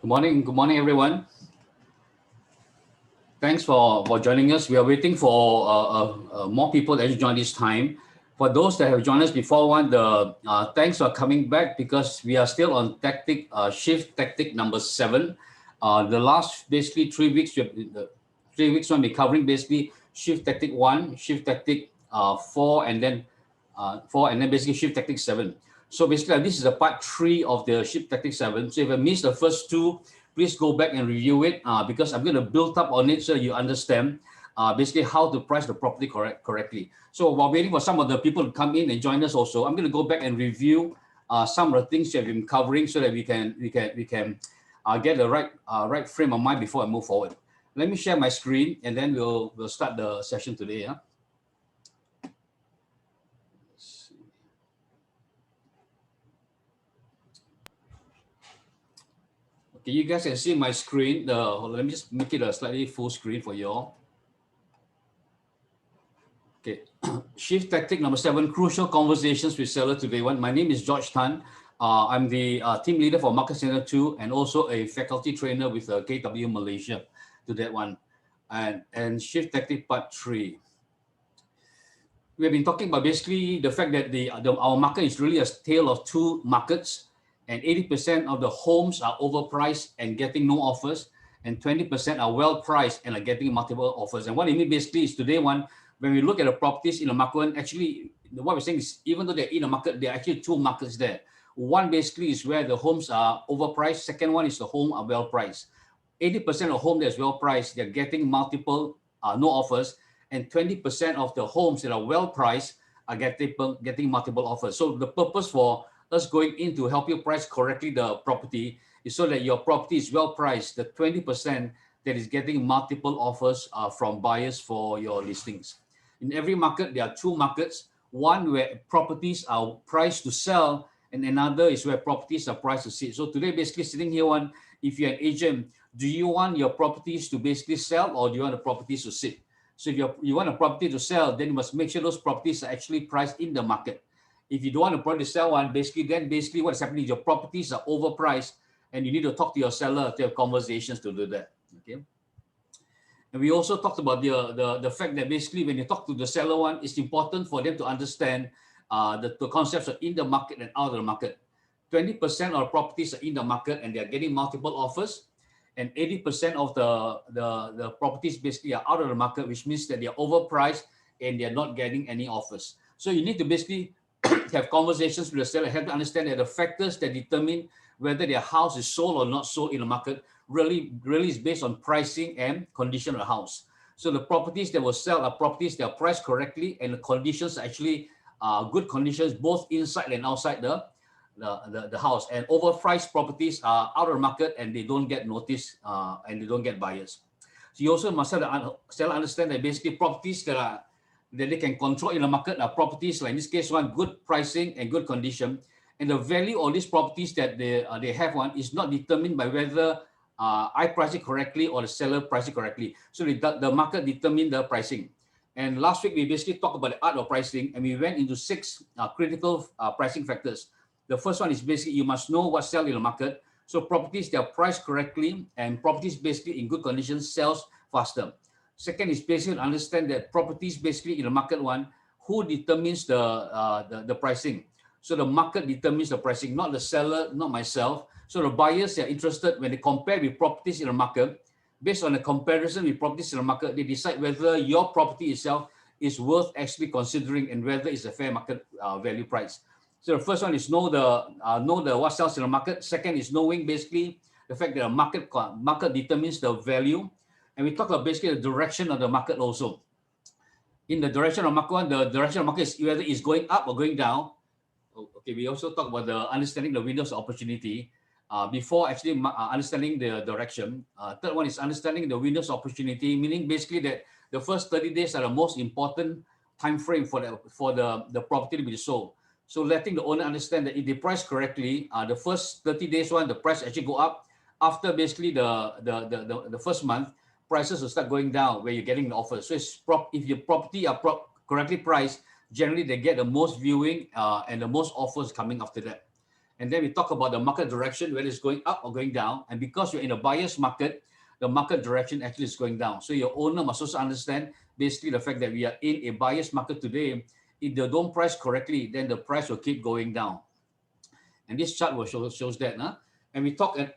Good morning, everyone. Thanks for joining us. We are waiting for more people that join this time. For those that have joined us before, thanks for coming back because we are still on shift tactic number 7. The last basically 3 weeks, the 3 weeks one we're covering basically shift tactic 1, shift tactic 4, and then basically shift tactic 7. So basically, this is a part 3 of the shift tactic 7. So if I missed the first 2, please go back and review it because I'm going to build up on it so you understand basically how to price the property correctly. So while waiting for some of the people to come in and join us also, I'm going to go back and review some of the things that we've been covering so that we can get the right frame of mind before I move forward. Let me share my screen and then we'll start the session today. Yeah? Okay, you guys can see my screen. Let me just make it a slightly full screen for you all. Okay, shift tactic number 7, crucial conversations with seller today. My name is George Tan. I'm the team leader for Market Center 2 and also a faculty trainer with KW Malaysia to that one. And shift tactic part 3. We have been talking about basically the fact that our market is really a tale of two markets, and 80% of the homes are overpriced and getting no offers, and 20% are well priced and are getting multiple offers. And what I mean basically is today when we look at the properties in the market, actually what we're saying is even though they're in the market, there are actually two markets there. One basically is where the homes are overpriced. Second one is the home are well priced. 80% of home that's well priced, they're getting multiple no offers, and 20% of the homes that are well priced are getting multiple offers. So the purpose for us going in to help you price correctly the property is so that your property is well priced, the 20% that is getting multiple offers from buyers for your listings. In every market, there are two markets. One where properties are priced to sell, and another is where properties are priced to sit. So today, basically sitting here, if you're an agent, do you want your properties to basically sell or do you want the properties to sit? So if you want a property to sell, then you must make sure those properties are actually priced in the market. If you don't want a property to sell basically what's happening is your properties are overpriced and you need to talk to your seller to have conversations to do that. Okay. And we also talked about the fact that basically when you talk to the seller it's important for them to understand the concepts of in the market and out of the market. 20% of properties are in the market and they're getting multiple offers, and 80% of the properties basically are out of the market, which means that they're overpriced and they're not getting any offers. So you need to basically have conversations with the seller, help to understand that the factors that determine whether their house is sold or not sold in the market really is based on pricing and condition of the house. So the properties that will sell are properties that are priced correctly and the conditions are actually good conditions both inside and outside the house. And overpriced properties are out of the market and they don't get notice and they don't get buyers. So you also must have the seller understand that basically properties that they can control in the market are properties like in this case good pricing and good condition, and the value of these properties that they have is not determined by whether I price it correctly or the seller price it correctly. So the market determines the pricing. And last week we basically talked about the art of pricing and we went into 6 critical pricing factors. The first one is basically you must know what sells in the market. So properties that are priced correctly and properties basically in good condition sells faster. Second is basically understand that properties basically in the market who determines the pricing. So the market determines the pricing, not the seller, not myself. So the buyers are interested when they compare with properties in the market. Based on a comparison with properties in the market, they decide whether your property itself is worth actually considering and whether it's a fair market value price. So the first one is know the what sells in the market. Second is knowing basically the fact that the market determines the value. And we talk about basically the direction of the market also. In the direction of market the direction of market is whether it's going up or going down. Okay, we also talk about the understanding the windows of opportunity before actually understanding the direction. Third one is understanding the windows of opportunity, meaning basically that the first 30 days are the most important time frame for the property to be sold. So letting the owner understand that if they price correctly, the first 30 days the price actually go up. After basically the first month, prices will start going down where you're getting the offer. So if your property are correctly priced, generally they get the most viewing and the most offers coming after that. And then we talk about the market direction, whether it's going up or going down. And because you're in a buyer's market, the market direction actually is going down. So your owner must also understand basically the fact that we are in a buyer's market today. If they don't price correctly, then the price will keep going down. And this chart will shows that. Huh? And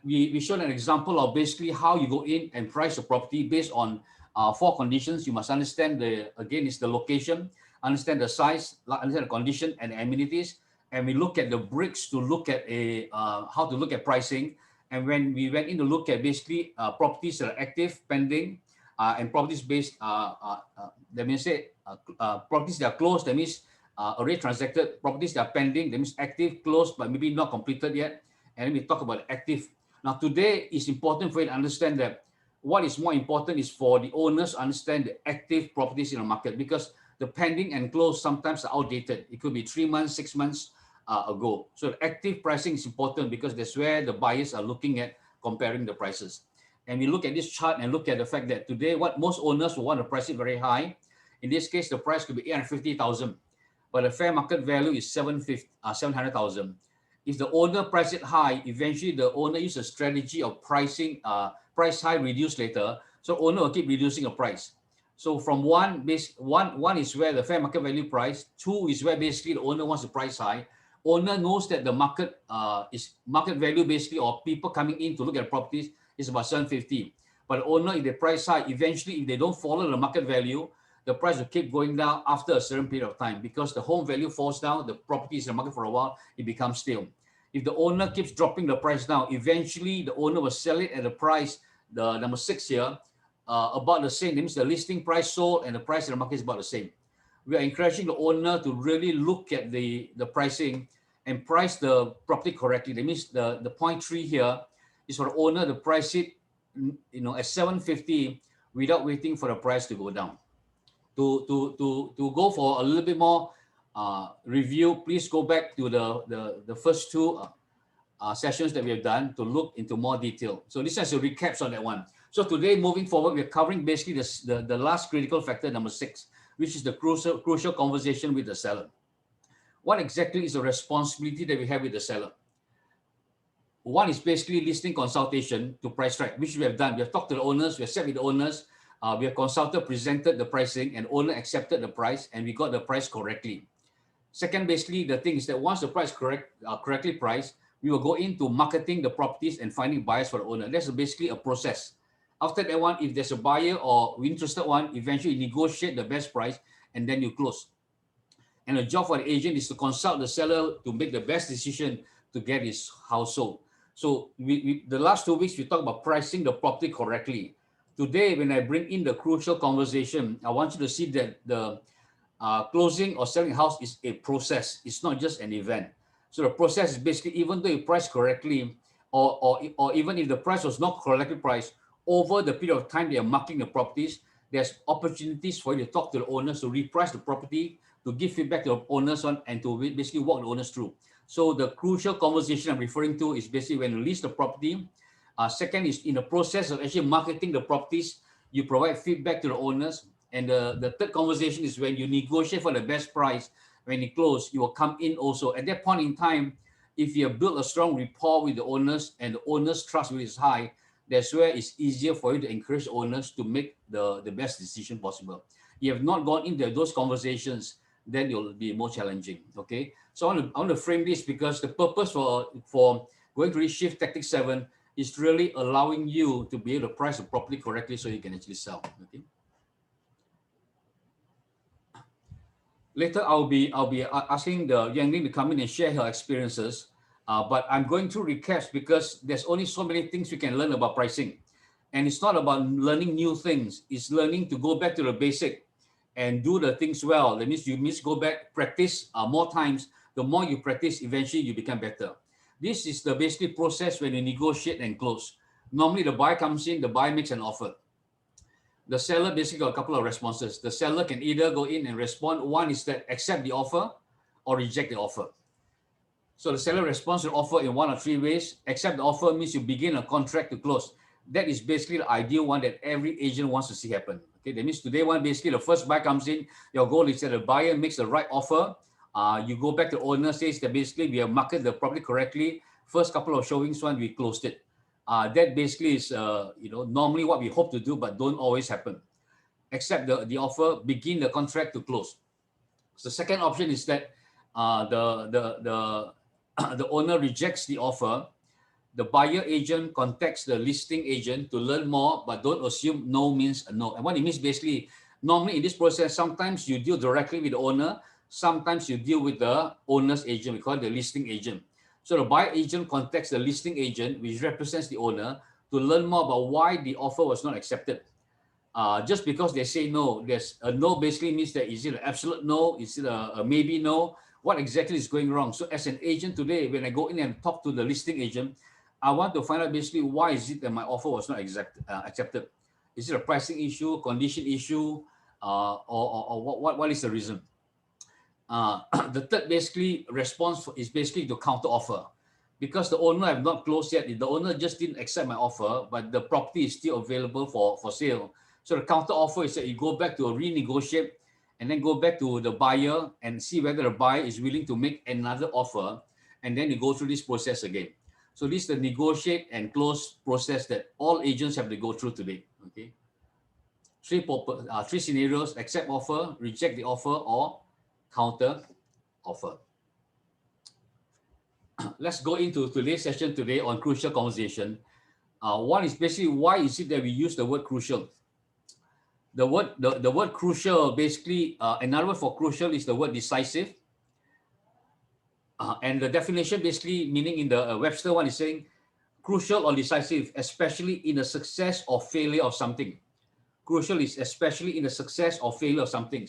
we showed an example of basically how you go in and price a property based on 4 conditions. You must understand is the location, understand the size, understand the condition and the amenities. And we look at the bricks to look at how to look at pricing. And when we went in to look at basically properties that are active, pending, and properties based, that means properties that are closed, that means already transacted, properties that are pending, that means active, closed, but maybe not completed yet. And then we talk about active. Now today it's important for you to understand that what is more important is for the owners to understand the active properties in the market, because the pending and closed sometimes are outdated. It could be 3 months, 6 months ago. So active pricing is important because that's where the buyers are looking at comparing the prices. And we look at this chart and look at the fact that today what most owners will want to price it very high. In this case, the price could be 850,000, but the fair market value is 700,000. If the owner price it high, eventually the owner use a strategy of pricing, price high, reduce later. So owner will keep reducing the price. So from one is where the fair market value price, 2 is where basically the owner wants to price high. Owner knows that the market is market value basically, or people coming in to look at properties is about 750. But owner, if they price high, eventually if they don't follow the market value, the price will keep going down after a certain period of time, because the home value falls down, the property is in the market for a while, it becomes stale. If the owner keeps dropping the price down, eventually the owner will sell it at the price, the number 6 here, about the same. That means the listing price sold and the price in the market is about the same. We are encouraging the owner to really look at the pricing and price the property correctly. That means the point 3 here is for the owner to price it, at 750 without waiting for the price to go down. To go for a little bit more review, please go back to the first 2 sessions that we have done to look into more detail. So this is a recap on that one. So today, moving forward, we're covering basically the last critical factor, number 6, which is the crucial conversation with the seller. What exactly is the responsibility that we have with the seller? One is basically listing consultation to price track, which we have done. We have talked to the owners, we have sat with the owners, we have consulted, presented the pricing, and owner accepted the price, and we got the price correctly. Second, basically, the thing is that once the price correctly priced, we will go into marketing the properties and finding buyers for the owner. That's basically a process. After that one, if there's a buyer or interested one, eventually you negotiate the best price and then you close. And the job for the agent is to consult the seller to make the best decision to get his house sold. So the last 2 weeks, we talked about pricing the property correctly. Today, when I bring in the crucial conversation, I want you to see that the closing or selling a house is a process. It's not just an event. So the process is basically, even though you price correctly, or even if the price was not correctly priced, over the period of time they are marketing the properties, there's opportunities for you to talk to the owners, to reprice the property, to give feedback to the owners on, and to basically walk the owners through. So the crucial conversation I'm referring to is basically when you list the property. Second is in the process of actually marketing the properties, you provide feedback to the owners. And the third conversation is when you negotiate for the best price. When you close, you will come in also. At that point in time, if you have built a strong rapport with the owners and the owners' trust is high, that's where it's easier for you to encourage owners to make the best decision possible. You have not gone into those conversations, then it'll be more challenging. Okay, so I want to frame this because the purpose for going to Shift Tactic 7 is really allowing you to be able to price the property correctly so you can actually sell. Okay. Later, I'll be asking the young lady to come in and share her experiences. But I'm going through recaps because there's only so many things we can learn about pricing. And it's not about learning new things. It's learning to go back to the basic and do the things well. That means you must go back, practice more times. The more you practice, eventually you become better. This is the basic process when you negotiate and close. Normally the buyer comes in, the buyer makes an offer. The seller basically got a couple of responses. The seller can either go in and respond. One is that accept the offer or reject the offer. So the seller responds to the offer in 1 or 3 ways. Accept the offer means you begin a contract to close. That is basically the ideal one that every agent wants to see happen. Okay, that means today one, basically the first buyer comes in, your goal is that the buyer makes the right offer You go back to the owner, says that basically we have marketed the property correctly. First couple of showings, we closed it. That basically is, normally what we hope to do, but don't always happen. Accept the offer, begin the contract to close. So the second option is that the the owner rejects the offer. The buyer agent contacts the listing agent to learn more, but don't assume no means a no. And what it means basically, normally in this process, sometimes you deal directly with the owner, sometimes you deal with the owner's agent, we call it the listing agent. So the buyer agent contacts the listing agent, which represents the owner, to learn more about why the offer was not accepted. Just because they say no, there's a no basically means that is it an absolute no? Is it a maybe no? What exactly is going wrong? So as an agent today, when I go in and talk to the listing agent, I want to find out basically why is it that my offer was not accepted. Is it a pricing issue, condition issue, or what is the reason? The third basically response is basically to counter offer. Because the owner have not closed yet, the owner just didn't accept my offer, but the property is still available for sale. So the counter offer is that you go back to a renegotiate and then go back to the buyer and see whether the buyer is willing to make another offer, and then you go through this process again. So this is the negotiate and close process that all agents have to go through today. Okay. Three scenarios: accept offer, reject the offer, or counter offer. Let's go into today's session today on crucial conversation. One is basically why is it that we use the word crucial? The word crucial basically, another word for crucial is the word decisive. And the definition basically meaning in the Webster one is saying crucial or decisive, especially in the success or failure of something. Crucial is especially in the success or failure of something.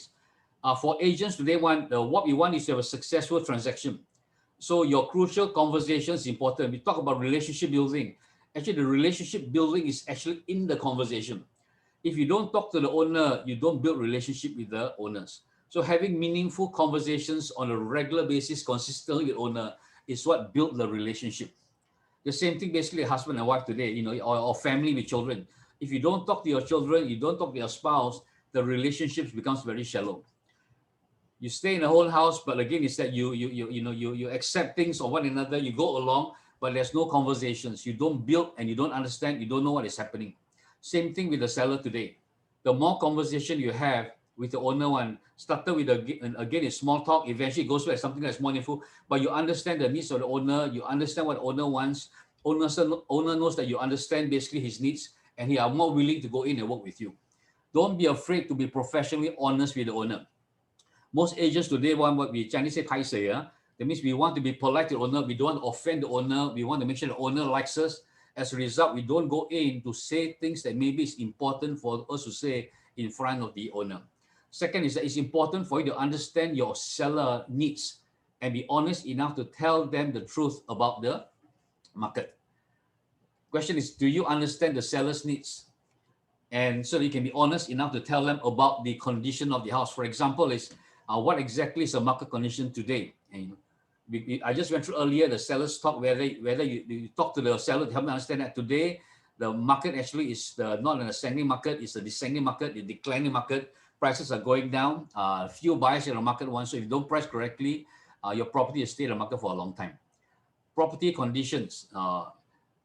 For agents today, what we want is to have a successful transaction. So your crucial conversation is important. We talk about relationship building. Actually, the relationship building is actually in the conversation. If you don't talk to the owner, you don't build relationship with the owners. So having meaningful conversations on a regular basis consistently with owner is what built the relationship. The same thing basically husband and wife today, or family with children. If you don't talk to your children, you don't talk to your spouse, the relationships becomes very shallow. You stay in the whole house, but again, it's that you accept things of one another, you go along, but there's no conversations. You don't build and you don't understand, you don't know what is happening. Same thing with the seller today. The more conversation you have with the owner, started with again a small talk, eventually goes to something that's more meaningful, but you understand the needs of the owner, you understand what the owner wants, owner knows that you understand basically his needs, and he are more willing to go in and work with you. Don't be afraid to be professionally honest with the owner. Most agents today want what we Chinese say "pai say." That means we want to be polite to the owner. We don't want to offend the owner. We want to make sure the owner likes us. As a result, we don't go in to say things that maybe is important for us to say in front of the owner. Second is that it's important for you to understand your seller needs and be honest enough to tell them the truth about the market. Question is, do you understand the seller's needs? And so you can be honest enough to tell them about the condition of the house. For example, is what exactly is the market condition today? And I just went through earlier the seller's talk, whether you talk to the seller to help them understand that today the market actually is not an ascending market, it's a descending market, a declining market. Prices are going down. Few buyers in the market once. So if you don't price correctly, your property will stay in the market for a long time. Property conditions,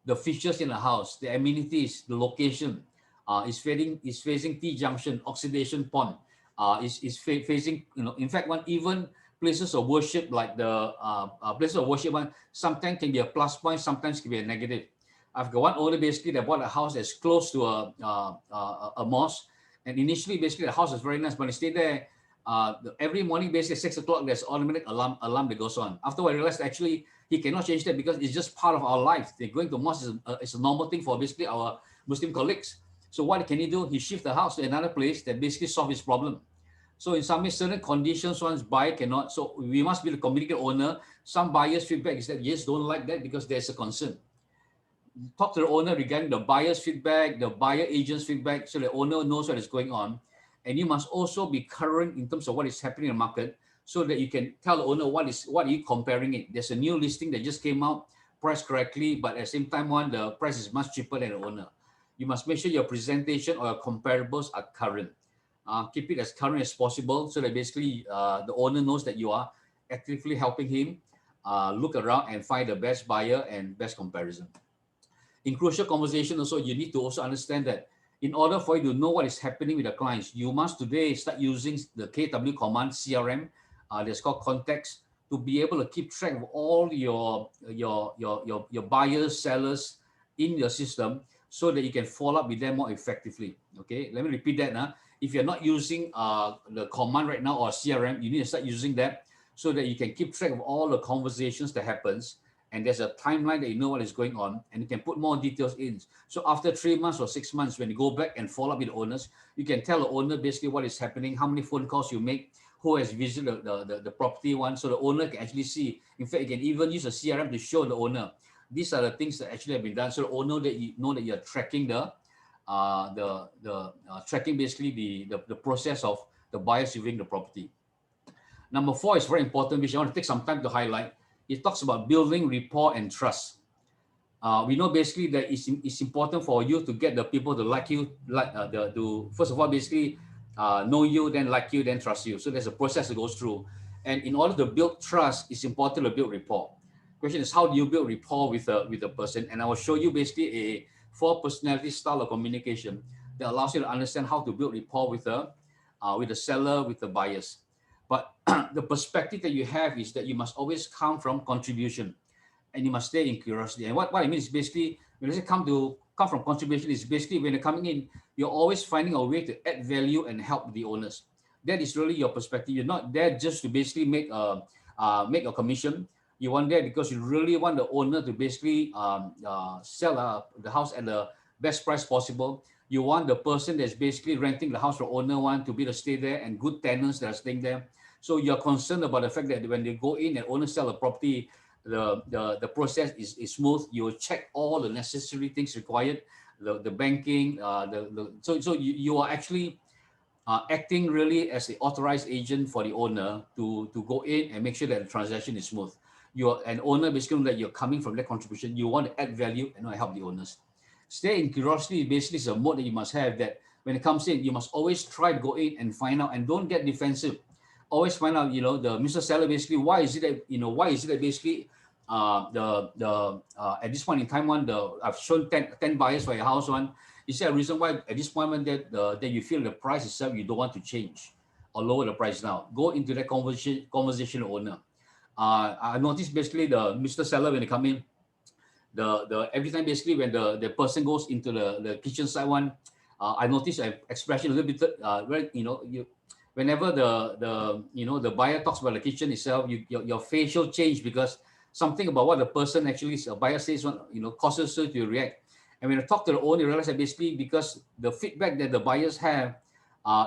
the features in the house, the amenities, the location, is facing T-junction, oxidation pond, is facing, in fact, even places of worship like the places of worship sometimes can be a plus point, sometimes can be a negative. I've got one owner basically that bought a house that's close to a mosque, and initially basically the house was very nice, but he stayed there. Every morning basically at 6 o'clock there's automatic alarm that goes on. After I realized actually he cannot change that because it's just part of our life. Going to mosque is a normal thing for basically our Muslim colleagues. So what can he do? He shift the house to another place that basically solve his problem. So in some ways, certain conditions one's buyer cannot. So we must be the communicate owner. Some buyers' feedback is that yes, don't like that because there's a concern. Talk to the owner regarding the buyer's feedback, the buyer agent's feedback, so the owner knows what is going on. And you must also be current in terms of what is happening in the market, so that you can tell the owner what are you comparing it. There's a new listing that just came out, priced correctly, but at the same time, the price is much cheaper than the owner. You must make sure your presentation or your comparables are current. Keep it as current as possible so that basically the owner knows that you are actively helping him look around and find the best buyer and best comparison. In crucial conversation also, you need to also understand that in order for you to know what is happening with the clients, you must today start using the KW command CRM, that's called context, to be able to keep track of all your buyers, sellers in your system so that you can follow up with them more effectively. Okay, let me repeat that now. If you're not using the command right now or CRM, you need to start using that so that you can keep track of all the conversations that happens, and there's a timeline that you know what is going on, and you can put more details in. So after 3 months or 6 months, when you go back and follow up with the owners, you can tell the owner basically what is happening, how many phone calls you make, who has visited the property one, so the owner can actually see. In fact, you can even use a CRM to show the owner. These are the things that actually have been done, so the owner that you know that you're tracking tracking basically the process of the buyers viewing the property. Number 4 is very important, which I want to take some time to highlight. It talks about building rapport and trust. We know basically that it's important for you to get the people to like you, to first of all basically know you, then like you, then trust you. So there's a process that goes through, and in order to build trust, it's important to build rapport. Question is, how do you build rapport with a person? And I will show you basically a 4 personality style of communication that allows you to understand how to build rapport with the seller, with the buyers. But the perspective that you have is that you must always come from contribution, and you must stay in curiosity. And what I mean is basically, when I say come from contribution, is basically when you're coming in, you're always finding a way to add value and help the owners. That is really your perspective. You're not there just to basically make a commission. You want there because you really want the owner to basically sell the house at the best price possible. You want the person that's basically renting the house from owner one to be able to stay there, and good tenants that are staying there. So you're concerned about the fact that when they go in and owner sell a property, the process is smooth. You will check all the necessary things required, the banking, so you are actually acting really as the authorized agent for the owner to go in and make sure that the transaction is smooth. You're an owner, basically, that you're coming from that contribution. You want to add value and not help the owners. Stay in curiosity basically is a mode that you must have, that when it comes in, you must always try to go in and find out, and don't get defensive. Always find out, the Mr. Seller, basically, why is it that basically at this point in time I've shown 10 buyers for your house one. Is there a reason why at this point that you feel the price itself you don't want to change or lower the price now? Go into that conversation with owner. I noticed basically the Mr. Seller, when they come in, the every time basically when the person goes into the kitchen side one, I noticed an expression a little bit where whenever the buyer talks about the kitchen itself, your facial change, because something about what the person actually a buyer says causes you to react. And when I talk to the owner, you realize that basically because the feedback that the buyers have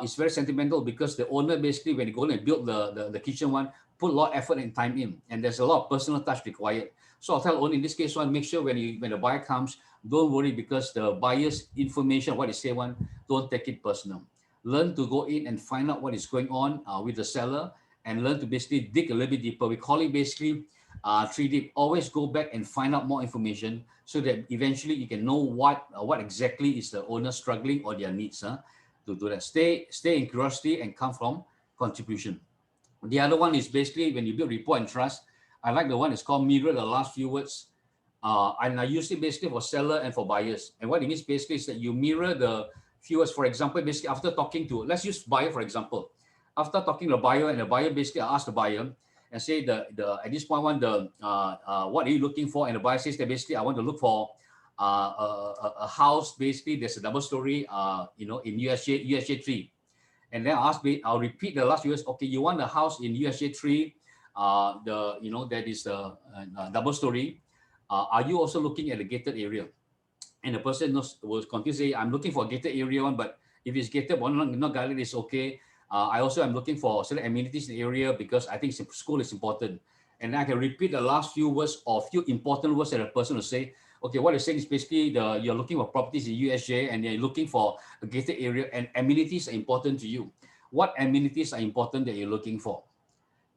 is very sentimental, because the owner basically, when you go and build the kitchen one, put a lot of effort and time in, and there's a lot of personal touch required. So I'll tell owner, in this case one, make sure when the buyer comes, don't worry, because the buyer's information, what they say one, don't take it personal. Learn to go in and find out what is going on with the seller, and learn to basically dig a little bit deeper. We call it basically 3D. Always go back and find out more information so that eventually you can know what exactly is the owner struggling or their needs to do that. Stay in curiosity and come from contribution. The other one is basically when you build rapport and trust. I like the one that's called mirror the last few words. And I use it basically for seller and for buyers. And what it means basically is that you mirror the few words. For example, basically after talking to, let's use buyer for example. After talking to the buyer, and the buyer basically asks the buyer and say at this point one, what are you looking for? And the buyer says that basically I want to look for a house, basically there's a double story in USJ 3. And then I'll repeat the last few words. Okay, you want a house in USJ 3, that is a double story. Are you also looking at a gated area? And the person will continue to say, I'm looking for a gated area one, but if it's gated, not guided, it's okay. I also am looking for certain amenities in the area because I think school is important. And I can repeat the last few words or few important words that a person will say. Okay, what you're saying is basically you're looking for properties in USJ and you're looking for a gated area, and amenities are important to you. What amenities are important that you're looking for?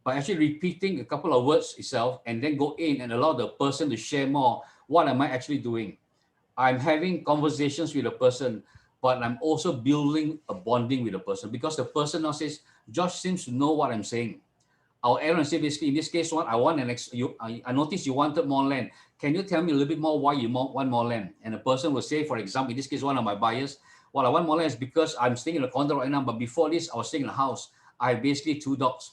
By actually repeating a couple of words itself, and then go in and allow the person to share more. What am I actually doing? I'm having conversations with the person, but I'm also building a bonding with the person, because the person now says, Josh seems to know what I'm saying. I'll err and say basically in this case, I want I noticed you wanted more land. Can you tell me a little bit more why you want more land? And the person will say, for example, in this case, one of my buyers, well, I want more land is because I'm staying in a condo right now, but before this, I was staying in a house. I have basically 2 dogs.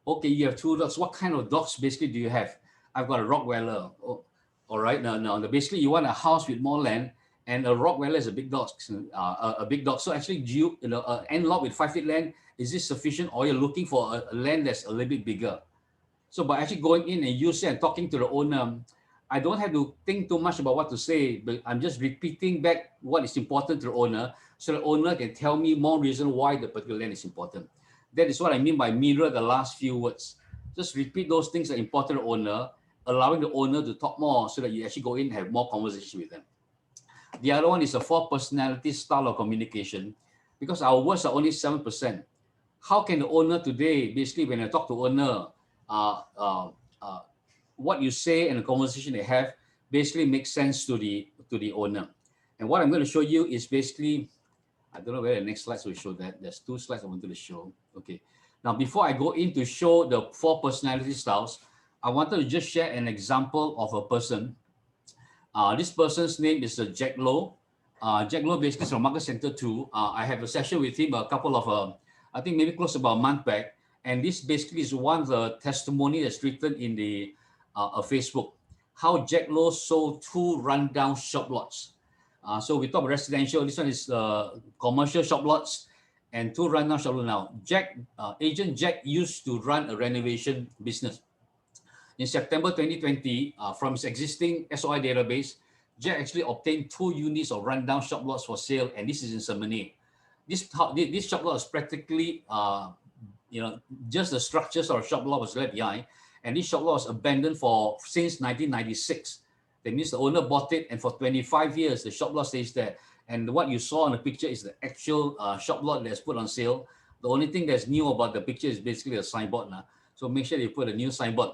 Okay, you have 2 dogs. What kind of dogs basically do you have? I've got a Rottweiler. Oh, all right, now basically you want a house with more land, and a Rottweiler is a big dog. A big dog. So actually, end lot with 5 feet land, is this sufficient, or you're looking for a land that's a little bit bigger? So by actually going in and using and talking to the owner, I don't have to think too much about what to say, but I'm just repeating back what is important to the owner, so the owner can tell me more reason why the particular land is important. That is what I mean by mirror the last few words. Just repeat those things that are important to the owner, allowing the owner to talk more so that you actually go in and have more conversation with them. The other one is a 4 personality style of communication, because our words are only 7%. How can the owner today, basically when I talk to owner, what you say and the conversation they have basically makes sense to the owner. And what I'm going to show you is basically, I don't know where the next slides will show that. There's 2 slides I wanted to show. Okay. Now, before I go in to show the 4 personality styles, I wanted to just share an example of a person. This person's name is Jack Low. Jack Low basically is from Market Center 2. I have a session with him a couple of, I think maybe close about a month back. And this basically is one of the testimony that's written in the Facebook. How Jack Low sold 2 rundown shop lots. So we talk residential. This one is commercial shop lots and 2 rundown shop lots now. Agent Jack used to run a renovation business. In September 2020, from his existing SOI database, Jack actually obtained 2 units of rundown shop lots for sale, and this is in Semeneh. This shop lot is practically, just the structures of a shop lot was left behind, and this shop lot was abandoned since 1996. That means the owner bought it, and for 25 years, the shop lot stays there. And what you saw on the picture is the actual shop lot that's put on sale. The only thing that's new about the picture is basically a signboard now. So make sure you put a new signboard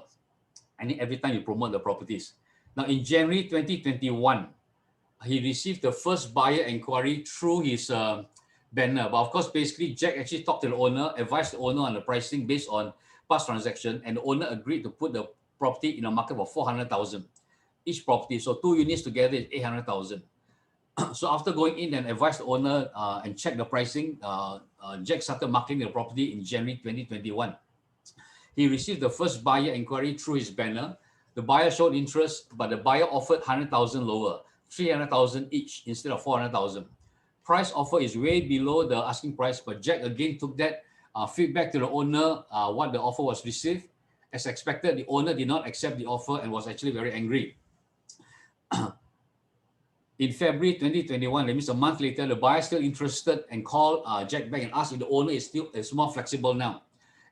every time you promote the properties. Now, in January 2021, he received the first buyer inquiry through his banner. But of course, basically, Jack actually talked to the owner, advised the owner on the pricing based on past transaction, and the owner agreed to put the property in the market for 400,000 each property. So 2 units together is 800,000. So after going in and advised the owner and check the pricing, Jack started marketing the property in January 2021. He received the first buyer inquiry through his banner. The buyer showed interest, but the buyer offered 100,000 lower, 300,000 each instead of 400,000. Price offer is way below the asking price, but Jack again took that feedback to the owner, what the offer was received. As expected, the owner did not accept the offer and was actually very angry. In February 2021, that means a month later, the buyer still interested and called Jack back and asked if the owner is more flexible now.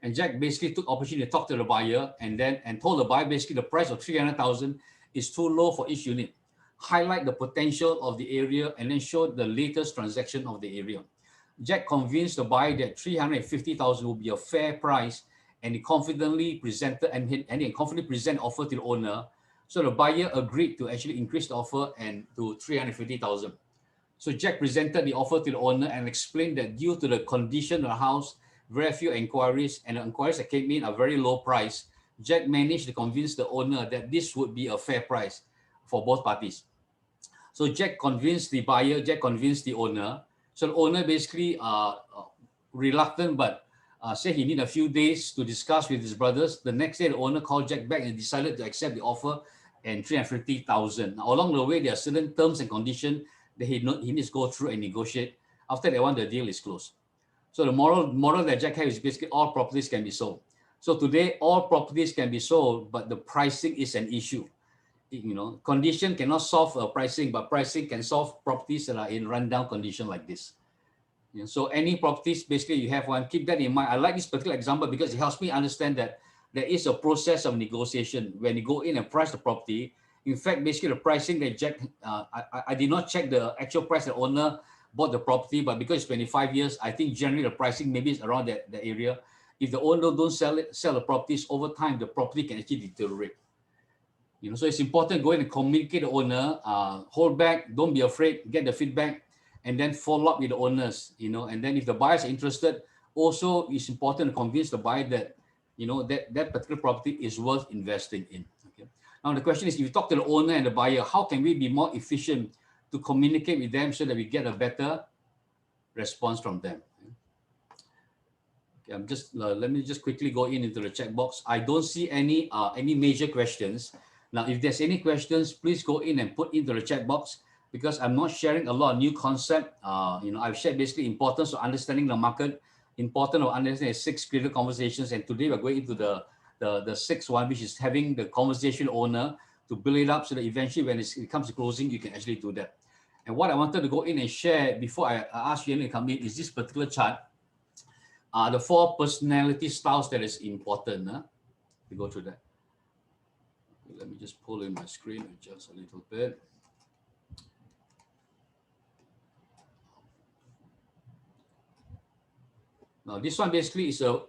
And Jack basically took opportunity to talk to the buyer and told the buyer basically the price of 300,000 is too low for each unit. Highlight the potential of the area and then show the latest transaction of the area. Jack convinced the buyer that 350,000 would be a fair price, and he confidently presented offer to the owner. So the buyer agreed to actually increase the offer and to 350,000. So Jack presented the offer to the owner and explained that due to the condition of the house, very few inquiries, and the inquiries that came in are very low price, Jack managed to convince the owner that this would be a fair price for both parties. So Jack convinced the buyer, Jack convinced the owner. So the owner basically reluctant, but said he need a few days to discuss with his brothers. The next day, the owner called Jack back and decided to accept the offer and 350,000. Now, along the way, there are certain terms and conditions that he needs to go through and negotiate. After that one, the deal is closed. So the moral that Jack has is basically all properties can be sold. So today, all properties can be sold, but the pricing is an issue. Condition cannot solve pricing, but pricing can solve properties that are in rundown condition like this. So any properties, basically you have one, keep that in mind. I like this particular example because it helps me understand that there is a process of negotiation when you go in and price the property. In fact, basically the pricing that Jack, I did not check the actual price the owner bought the property, but because it's 25 years, I think generally the pricing maybe is around that area. If the owner don't sell the properties over time, the property can actually deteriorate. So it's important to go in and communicate the owner, hold back, don't be afraid, get the feedback, and then follow up with the owners, and then if the buyers are interested, also it's important to convince the buyer that that particular property is worth investing in. Okay. Now the question is, if you talk to the owner and the buyer, how can we be more efficient to communicate with them so that we get a better response from them? Okay, let me just quickly go into the chat box. I don't see any major questions. Now, if there's any questions, please go in and put into the chat box, because I'm not sharing a lot of new concept. I've shared basically importance of understanding the market, important of understanding 6 critical conversations, and today we're going into the sixth one, which is having the conversation owner to build it up so that eventually when it comes to closing, you can actually do that. And what I wanted to go in and share before I ask you to come in is this particular chart. The 4 personality styles that is important. We go through that. Let me just pull in my screen adjust a little bit. Now this one basically is a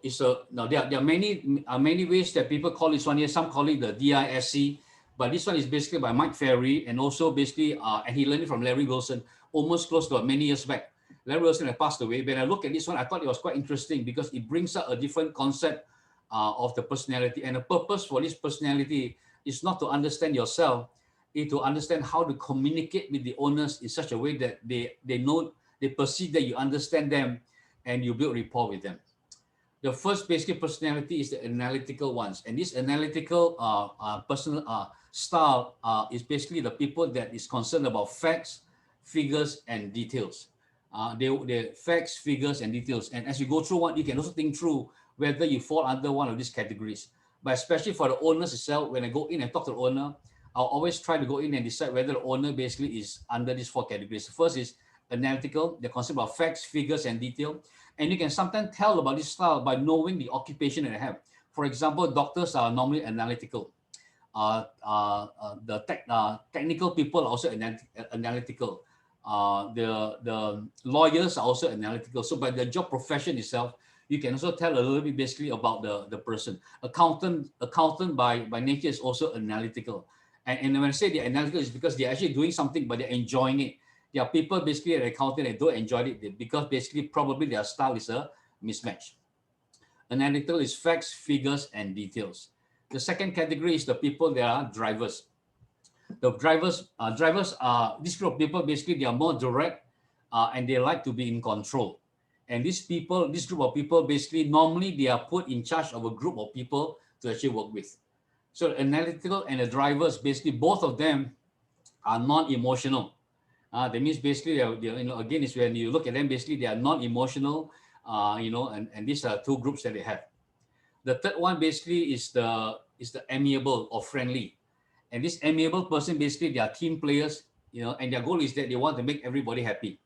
now there are many ways that people call this one here. Some call it the DISC, but this one is basically by Mike Ferry, and also basically and he learned it from Larry Wilson almost close to many years back. Larry Wilson had passed away. When I look at this one, I thought it was quite interesting because it brings out a different concept of the personality. And the purpose for this personality is not to understand yourself, it's to understand how to communicate with the owners in such a way that they perceive that you understand them and you build rapport with them. The first basic personality is the analytical ones. And this analytical personal style is basically the people that is concerned about facts, figures, and details. They facts, figures, and details. And as you go through one, you can also think through whether you fall under one of these categories. But especially for the owners itself, when I go in and talk to the owner, I'll always try to go in and decide whether the owner basically is under these 4 categories. The first is analytical, the concept of facts, figures, and detail. And you can sometimes tell about this style by knowing the occupation that they have. For example, doctors are normally analytical. Technical people are also analytical. The lawyers are also analytical. So by the job profession itself, you can also tell a little bit basically about the person. Accountant by nature is also analytical. And when I say they're analytical, it's because they're actually doing something, but they're enjoying it. There are people basically at accounting that don't enjoy it because basically probably their style is a mismatch. Analytical is facts, figures, and details. The second category is the people that are drivers. The drivers are this group of people basically they are more direct and they like to be in control. And this group of people basically normally they are put in charge of a group of people to actually work with. So analytical and the drivers basically both of them are non-emotional. That means basically again is when you look at them basically they are non-emotional. And these are 2 groups that they have. The third one basically is the amiable or friendly. And this amiable person, basically, they are team players, and their goal is that they want to make everybody happy.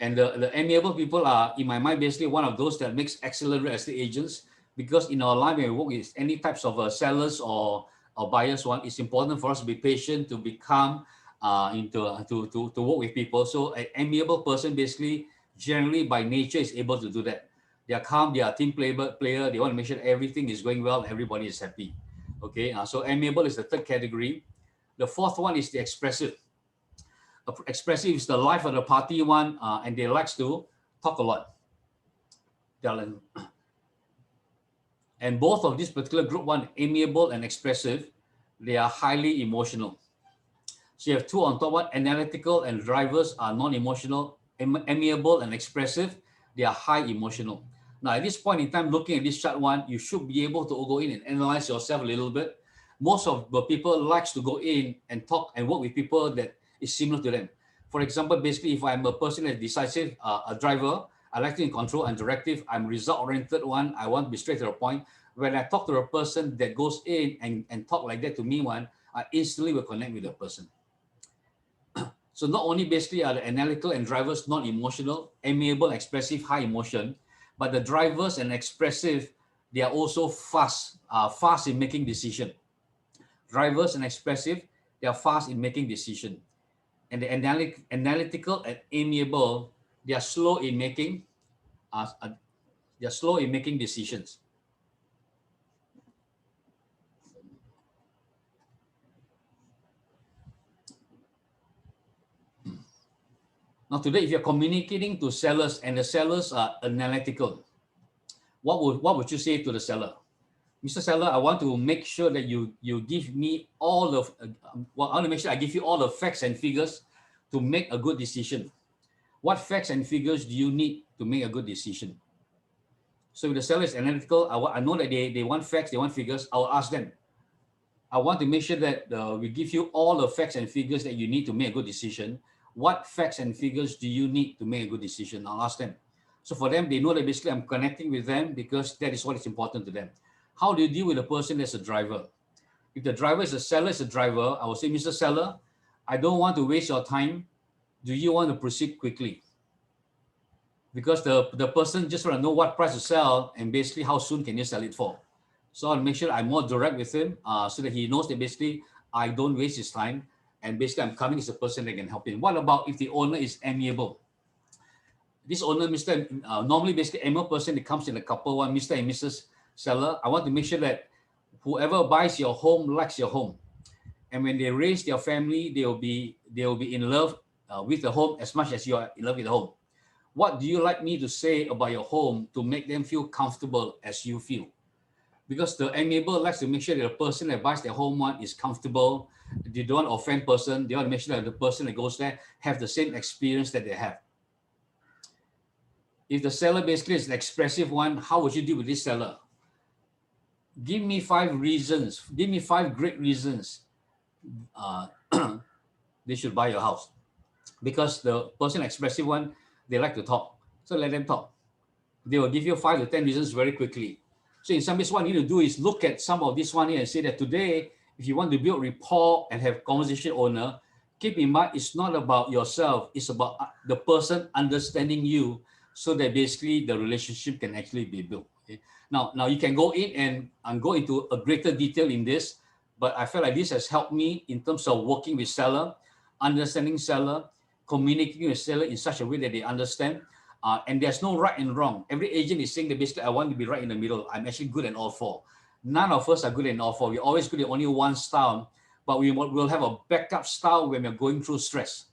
And the amiable people are, in my mind, basically one of those that makes excellent real estate agents, because in our life, when we work with any types of sellers or buyers, it's important for us to be patient, to be calm, to work with people. So an amiable person, basically, generally by nature is able to do that. They are calm, they are team player, they want to make sure everything is going well, everybody is happy. Okay, so amiable is the third category. The fourth one is the expressive. Expressive is the life of the party one, and they like to talk a lot. And both of this particular group one, amiable and expressive, they are highly emotional. So you have 2 on top one, analytical and drivers are non-emotional, amiable and expressive, they are high emotional. Now, at this point in time, looking at this chart one, you should be able to go in and analyze yourself a little bit. Most of the people likes to go in and talk and work with people that is similar to them. For example, basically, if I'm a person that's decisive, a driver, I like to in control and directive, I'm result-oriented one, I want to be straight to the point. When I talk to a person that goes in and talk like that to me I instantly will connect with the person. So not only basically are the analytical and drivers not emotional, amiable, expressive, high emotion, but the drivers and expressive, they are also fast in making decision. Drivers and expressive, they are fast in making decision. And the analytical and amiable, they are slow in making decisions. Now today, if you're communicating to sellers and the sellers are analytical, what would you say to the seller? Mr. Seller, I want to make sure that you give me all of, well, I want to make sure I give you all the facts and figures to make a good decision. What facts and figures do you need to make a good decision? So if the seller is analytical, I know that they want facts, they want figures, I'll ask them. I want to make sure that we give you all the facts and figures that you need to make a good decision. What facts and figures do you need to make a good decision? I'll ask them. So for them, they know that basically I'm connecting with them because that is what is important to them. How do you deal with a person that's a driver? If the driver is a seller, is a driver, I will say, Mr. Seller, I don't want to waste your time. Do you want to proceed quickly? Because the person just want to know what price to sell and basically how soon can you sell it for. So I'll make sure I'm more direct with him so that he knows that basically I don't waste his time and basically I'm coming as a person that can help him. What about if the owner is amiable? This owner, normally basically amiable person that comes in a couple, one Mr. and Mrs. Seller, I want to make sure that whoever buys your home likes your home. And when they raise their family, they will be in love with the home as much as you are in love with the home. What do you like me to say about your home to make them feel comfortable as you feel? Because the amiable likes to make sure that the person that buys their home one is comfortable. They don't want to offend person. They want to make sure that the person that goes there have the same experience that they have. If the seller basically is an expressive one, how would you deal with this seller? Give me 5 reasons. Give me 5 great reasons they should buy your house. Because the person expressive one, they like to talk. So let them talk. They will give you 5 to 10 reasons very quickly. So in some ways, what you need to do is look at some of this one here and say that today, if you want to build rapport and have conversation owner, keep in mind it's not about yourself, it's about the person understanding you so that basically the relationship can actually be built. Okay? Now you can go in and go into a greater detail in this, but I feel like this has helped me in terms of working with seller, understanding seller, communicating with seller in such a way that they understand. And there's no right and wrong. Every agent is saying that basically I want to be right in the middle. I'm actually good in all 4. None of us are good in all 4. We're always good at only one style, but we will have a backup style when we're going through stress.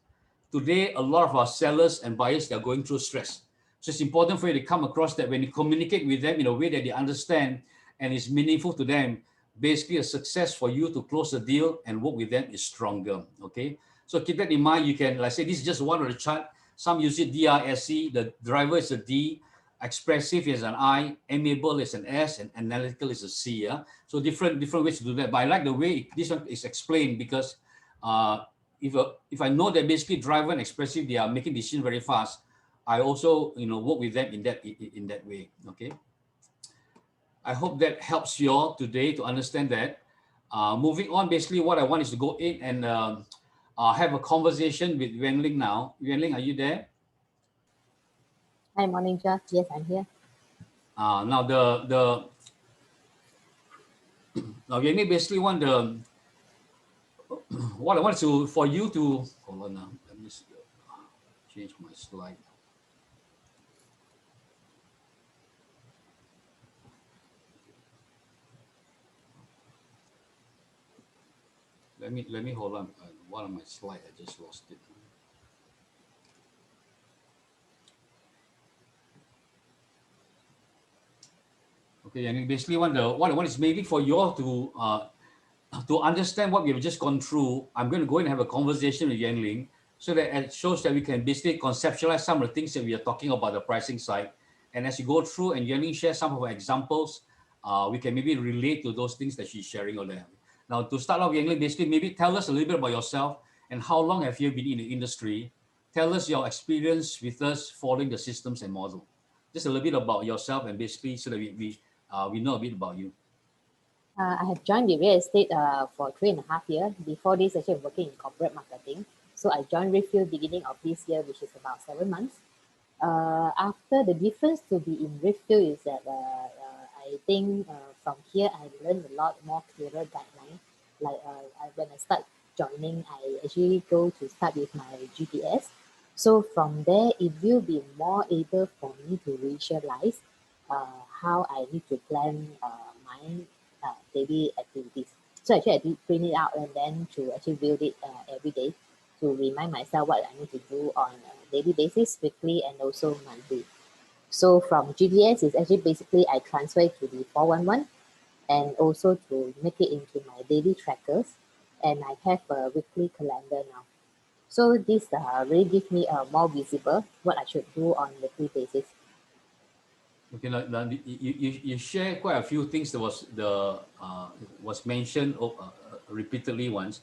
Today, a lot of our sellers and buyers, they're going through stress. So it's important for you to come across that when you communicate with them in a way that they understand and is meaningful to them, basically a success for you to close the deal and work with them is stronger, okay? So keep that in mind. You can, like I say, this is just one of the chart. Some use it DRSC, the driver is a D, expressive is an I, amiable is an S, and analytical is a C. Yeah? So different ways to do that. But I like the way this one is explained because if I know that basically driver and expressive, they are making decisions very fast, I also work with them in that way. Okay. I hope that helps you all today to understand that. Moving on, basically what I want is to go in and have a conversation with Yuan Ling now. Yuan Ling, are you there? Hi, morning, Jeff. Yes, I'm here. Now now Yuan Ling basically want what I want to for you to hold on now. Let me change my slide. Let me hold on. One of my slides, I just lost it. Okay, and basically what I want is maybe for you all to understand what we've just gone through. I'm going to go and have a conversation with Yuan Ling so that it shows that we can basically conceptualize some of the things that we are talking about the pricing side. And as you go through and Yuan Ling shares some of her examples, we can maybe relate to those things that she's sharing on there. Now, to start off, Yuan Ling, basically maybe tell us a little bit about yourself and how long have you been in the industry? Tell us your experience with us following the systems and model. Just a little bit about yourself and basically so that we know a bit about you. I have joined the real estate for 3.5 years. Before this, actually, I'm working in corporate marketing. So I joined Refill beginning of this year, which is about 7 months. After the difference to be in Refill is that I think from here I learned a lot more clearer guidelines. Like when I start joining, I actually go to start with my GPS. So from there, it will be more able for me to visualize how I need to plan my daily activities. So actually I did print it out and then to actually build it every day to remind myself what I need to do on a daily basis, weekly, and also monthly. So from GPS is actually basically I transfer it to the 411 and also to make it into my daily trackers. And I have a weekly calendar now. So this really gives me more visible what I should do on a weekly basis. Okay, now you share quite a few things that was mentioned repeatedly once.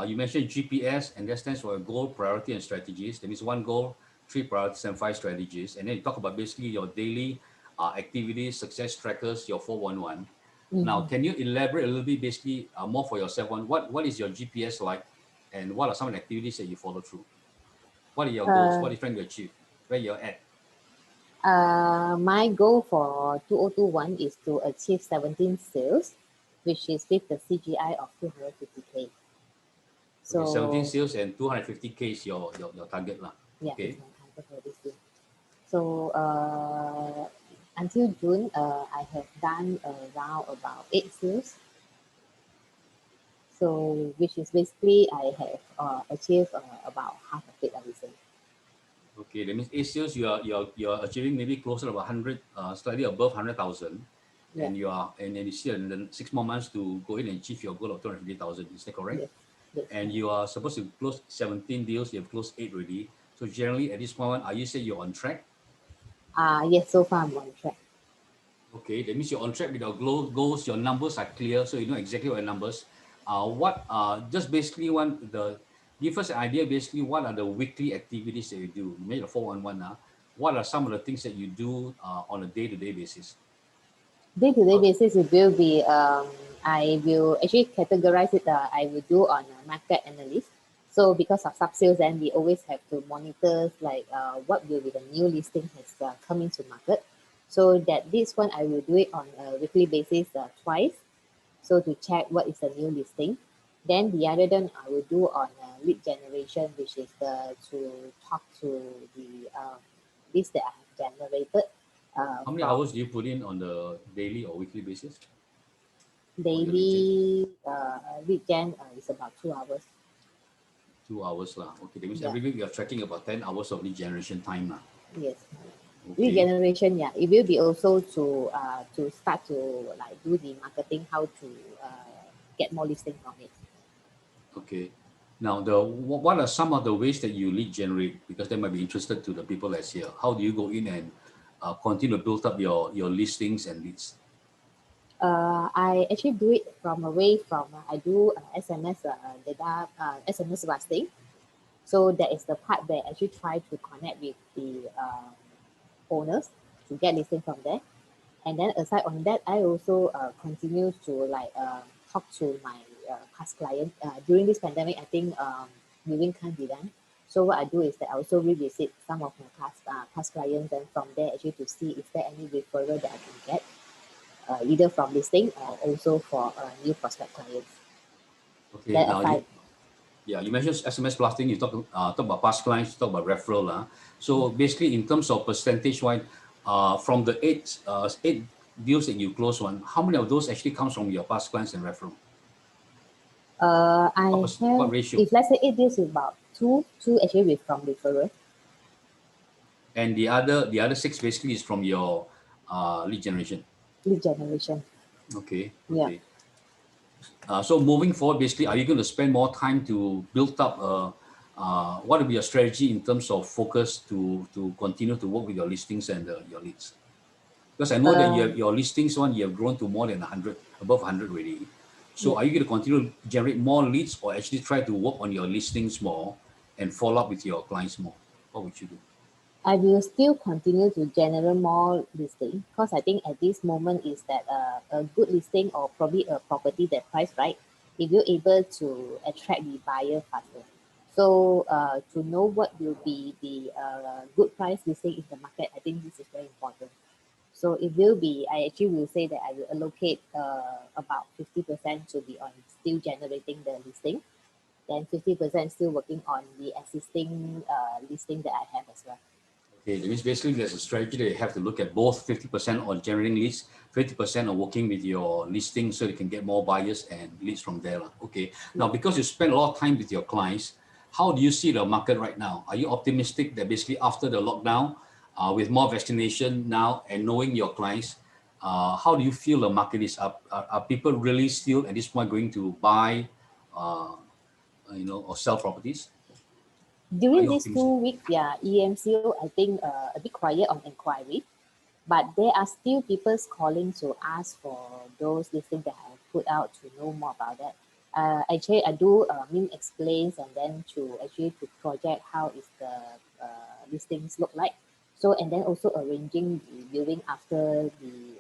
You mentioned GPS, and that stands for goal, priority, and strategies. That means one goal, three priorities, and five strategies. And then you talk about basically your daily activities, success trackers, your 411. Now, Mhm. can you elaborate a little bit, basically more for yourself on what is your GPS like, and what are some of the activities that you follow through? What are your goals? What Uh, are you trying to achieve? Where you're at? my goal for 2021 is to achieve 17 sales, which is with the CGI of 250K. Okay, 17 So sales and 250K is your target lah. yeah, it's Okay. my target for this year. So until June, I have done around about 8 sales. So which is basically I have achieved about half of it, I would say. Okay, that means 8 sales you're achieving maybe closer to about 100, slightly above 100,000, Yeah, and then you still in the 6 more months to go in and achieve your goal of 250,000. Is that correct? yes, yes. And you are supposed to close 17 deals. You have closed 8 already. So generally at this moment, are you say you're on track? Yes, so far I'm on track. Okay, that means you're on track with your goals. Your numbers are clear, so you know exactly what your numbers. What just basically want the give us an idea. Basically, what are the weekly activities that you do? You made a 411 now. What are some of the things that you do on a day-to-day basis? Day-to-day How, basis, it will be, I will actually categorize it, I will do on a market analyst. So because of sub-sales, then we always have to monitor like what will be the new listing has come into market. So that this one, I will do it on a weekly basis twice. So to check what is the new listing. Then the other one I will do on lead generation, which is to talk to the list that I have generated how many from hours do you put in on the daily or weekly basis on your lead gen? daily lead gen is about 2 hours. 2 hours lah. Okay, that means Yeah, every week you're tracking about 10 hours of lead generation time lah. yes. Lead Okay. generation, yeah, it will be also to start to like do the marketing, how to get more listing from it. Okay. Now, what are some of the ways that you lead generate? Because they might be interested to the people that's here. How do you go in and continue to build up your listings and leads? I actually do it from away from I do SMS data SMS blasting. So that is the part where I actually try to connect with the owners to get listing from there. And then aside on that, I also continue to like talk to my past clients. During this pandemic, I think moving can't be done. So what I do is that I also revisit some of my past clients, and from there actually to see if there any referral that I can get, either from listing or also for new prospect clients. Okay. Then Now, aside, you mentioned SMS blasting. You talk about past clients. You talk about referral. So basically, in terms of percentage wise, from the eight deals that you close on, how many of those actually comes from your past clients and referral? I What have, ratio? if let's say it deals with about two actually with from referral, And the other six basically is from your lead generation. lead generation. Okay. Yeah. Okay. So moving forward, basically, are you going to spend more time to build up? What will be your strategy in terms of focus to continue to work with your listings and your leads? Because I know that you Uh, have your listings one, you have grown to more than 100, above 100 already. So yeah. are you going to continue to generate more leads or actually try to work on your listings more and follow up with your clients more? What would you do? I will still continue to generate more listing because I think at this moment is that a good listing or probably a property that price right, if you're able to attract the buyer faster. So to know what will be the good price listing in the market, I think this is very important. So it will be, I actually will say that I will allocate about 50% to be on still generating the listing, then 50% still working on the existing listing that I have as well. Okay, that means basically there's a strategy that you have to look at both 50% on generating leads, 50% on working with your listing so you can get more buyers and leads from there. Okay. Now, Yeah. because you spend a lot of time with your clients, how do you see the market right now? Are you optimistic that basically after the lockdown, with more vaccination now and knowing your clients, how do you feel the market is up? Are people really still at this point going to buy, or sell properties? Are During you these optimistic? 2 weeks, yeah, EMCO, I think a bit quiet on inquiry, but there are still people calling to ask for those listings that I have put out to know more about that. Actually, I do explains and then to project how is the listings look like. So and then also arranging the viewing after the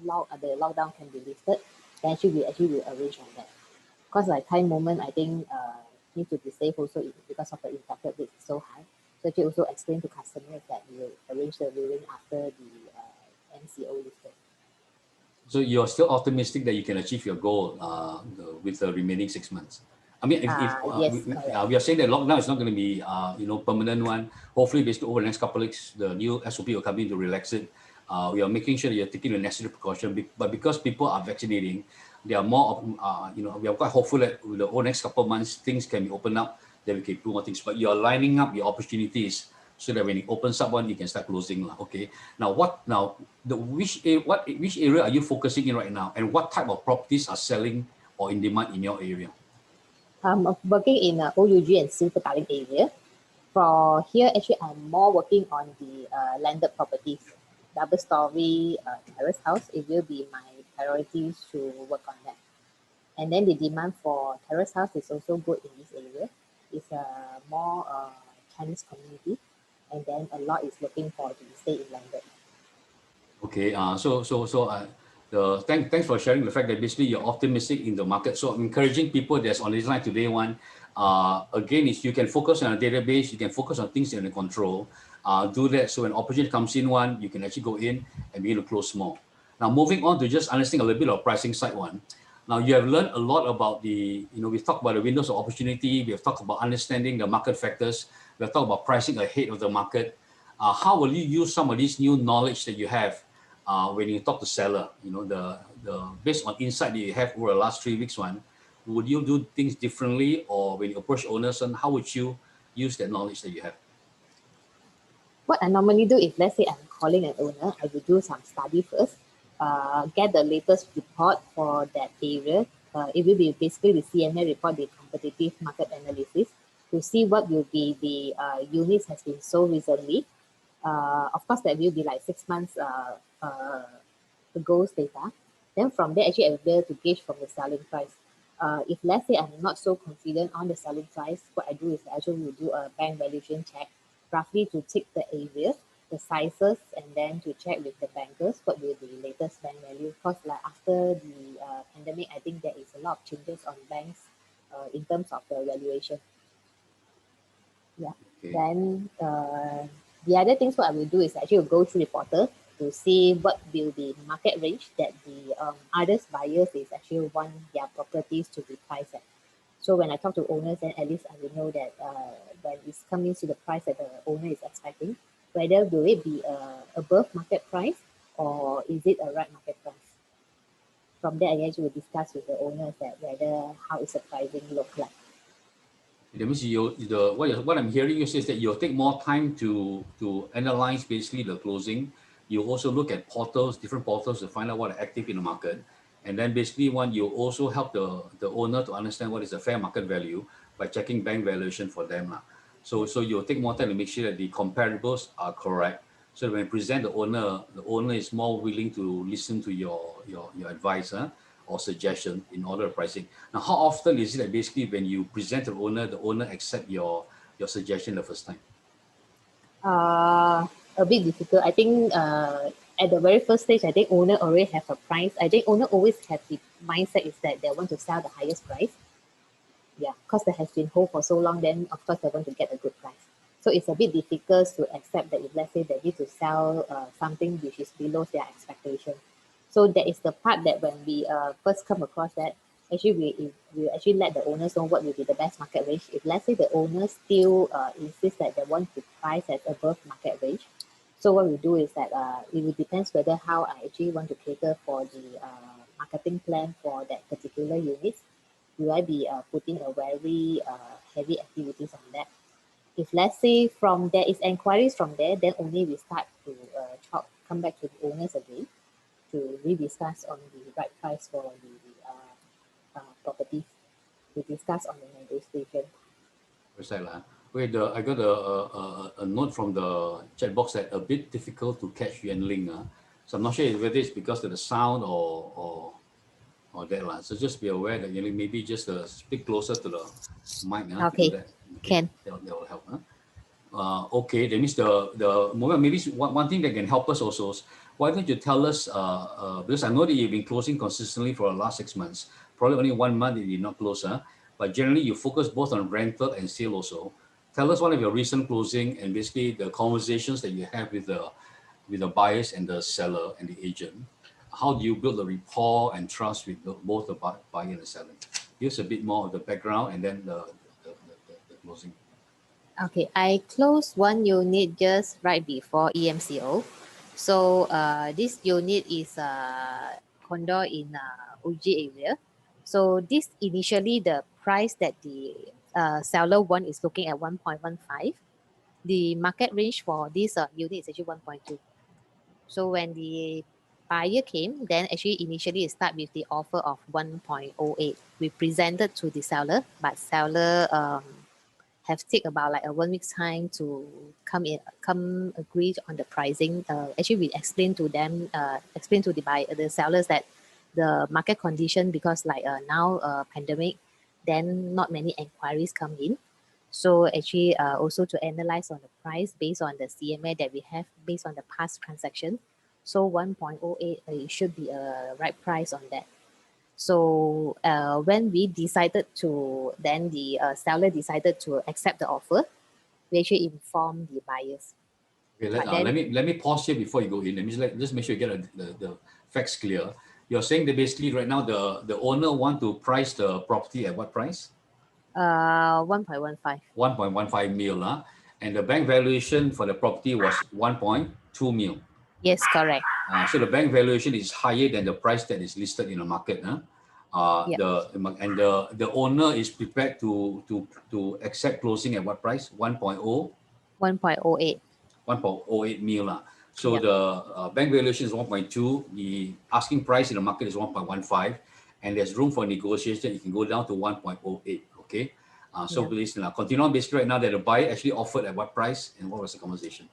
lockdown can be lifted. Then actually we arrange on that. Because like time moment, I think need to be safe also because of the infected rate is so high. So actually also explain to customers that we will arrange the viewing after the MCO listed. So you're still optimistic that you can achieve your goal with the remaining 6 months. I mean, if Yes, correct. we are saying that lockdown is not going to be permanent one. Hopefully, basically over the next couple of weeks, the new SOP will come in to relax it. We are making sure that you're taking the necessary precaution. But because people are vaccinating, they are more, we are quite hopeful that with the next couple of months, things can be opened up, that we can do more things. But you are lining up your opportunities so that when it opens up one, you can start closing. Okay. Now, which area are you focusing in right now, and what type of properties are selling or in demand in your area? I'm working in OUG and Silver Darling area. For here, actually, I'm more working on the landed properties, double story terrace house. It will be my priorities to work on that. And then the demand for terrace house is also good in this area. It's a more Chinese community, and then a lot is looking for to stay in London. Okay. Thanks for sharing the fact that basically you're optimistic in the market. So I'm encouraging people that's on this line today. Again, is you can focus on a database. You can focus on things in the control. Do that so when opportunity comes in, you can actually go in and begin to close small. Now moving on to just understanding a little bit of pricing side one. Now you have learned a lot about we've talked about the windows of opportunity. We have talked about understanding the market factors. We have talked about pricing ahead of the market. How will you use some of this new knowledge that you have when you talk to seller? The based on insight that you have over the last 3 weeks, would you do things differently, or when you approach owners, and how would you use that knowledge that you have? What I normally do is, let's say I'm calling an owner, I will do some study first, get the latest report for that area. It will be basically the CMA report, the competitive market analysis, to see what will be the units has been sold recently. Of course, that will be like 6 months ago's data. Then from there, actually, I will be able to gauge from the selling price. If let's say I'm not so confident on the selling price, what I do is I actually will do a bank valuation check, roughly to take the area, the sizes, and then to check with the bankers what will be the latest bank value. Because like after the pandemic, I think there is a lot of changes on banks in terms of the valuation. Yeah. Okay. Then the other things what I will do is actually go through the portal to see what will be market range that the others buyers is actually want their properties to be priced at. So when I talk to owners, then at least I will know that when it's coming to the price that the owner is expecting, whether will it be above market price or is it a right market price. From there, I actually will discuss with the owners that whether how is the pricing look like. That means what I'm hearing you say is that you'll take more time to analyze basically the closing. You also look at different portals to find out what are active in the market, and then basically you also help the owner to understand what is the fair market value by checking bank valuation for them. So you'll take more time to make sure that the comparables are correct. So when you present the owner is more willing to listen to your advice or suggestion in order of pricing. Now, how often is it that basically when you present to the owner accept your suggestion the first time? A bit difficult. I think at the very first stage, I think owner already have a price. I think owner always have the mindset is that they want to sell the highest price. Yeah, because they has been hold for so long, then of course they want to get a good price. So it's a bit difficult to accept that if let's say they need to sell something which is below their expectation. So that is the part that when we first come across that, actually we actually let the owners know what will be the best market range. If let's say the owners still insist that they want to price at above market range, so what we do is that it will depends whether how I actually want to cater for the marketing plan for that particular unit. Will I be putting a very heavy activities on that? If let's say from there is inquiries from there, then only we start to come back to the owners again to rediscuss on the right price for the property, to discuss on the negotiation. Wait, I got a note from the chat box that a bit difficult to catch Yuan Ling. So I'm not sure whether it's because of the sound or that. So just be aware that Yuan Ling, maybe just speak closer to the mic. If you do Okay, that, okay, can. that will help. Okay, that means the moment, maybe one thing that can help us also is, why don't you tell us, because I know that you've been closing consistently for the last 6 months, probably only 1 month that you did not close, but generally you focus both on rental and sale also. Tell us one of your recent closing and basically the conversations that you have with the buyers and the seller and the agent. How do you build the rapport and trust with both the buyer and the seller? Give us a bit more of the background and then the closing. Okay, I closed one unit just right before EMCO. So this unit is a condo in Uji area. So this initially the price that the seller one is looking at 1.15. The market range for this unit is actually 1.2. So when the buyer came, then actually initially it start with the offer of 1.08. We presented to the seller, but seller have take about like a 1 week's time to come agree on the pricing. Actually, we explain to them, explain to the sellers that the market condition, because like now pandemic, then not many inquiries come in. So actually also to analyze on the price based on the CMA that we have based on the past transaction. So 1.08 it should be a right price on that. So when we decided to, then the seller decided to accept the offer, we actually informed the buyers. Okay, But then let me pause here before you go in. Let me just make sure you get the facts clear. You're saying that basically right now the owner want to price the property at what price? 1.15. 1.15 mil, and the bank valuation for the property was 1.2 mil. Yes, correct. So the bank valuation is higher than the price that is listed in the market. Yep. The owner is prepared to accept closing at what price? 1.0 1.08. 1.08 mil. So Yep. the bank valuation is 1.2. The asking price in the market is 1.15, and there's room for negotiation. It can go down to 1.08. Okay. So Yeah. please now continue on basically right now that the buyer actually offered at what price and what was the conversation?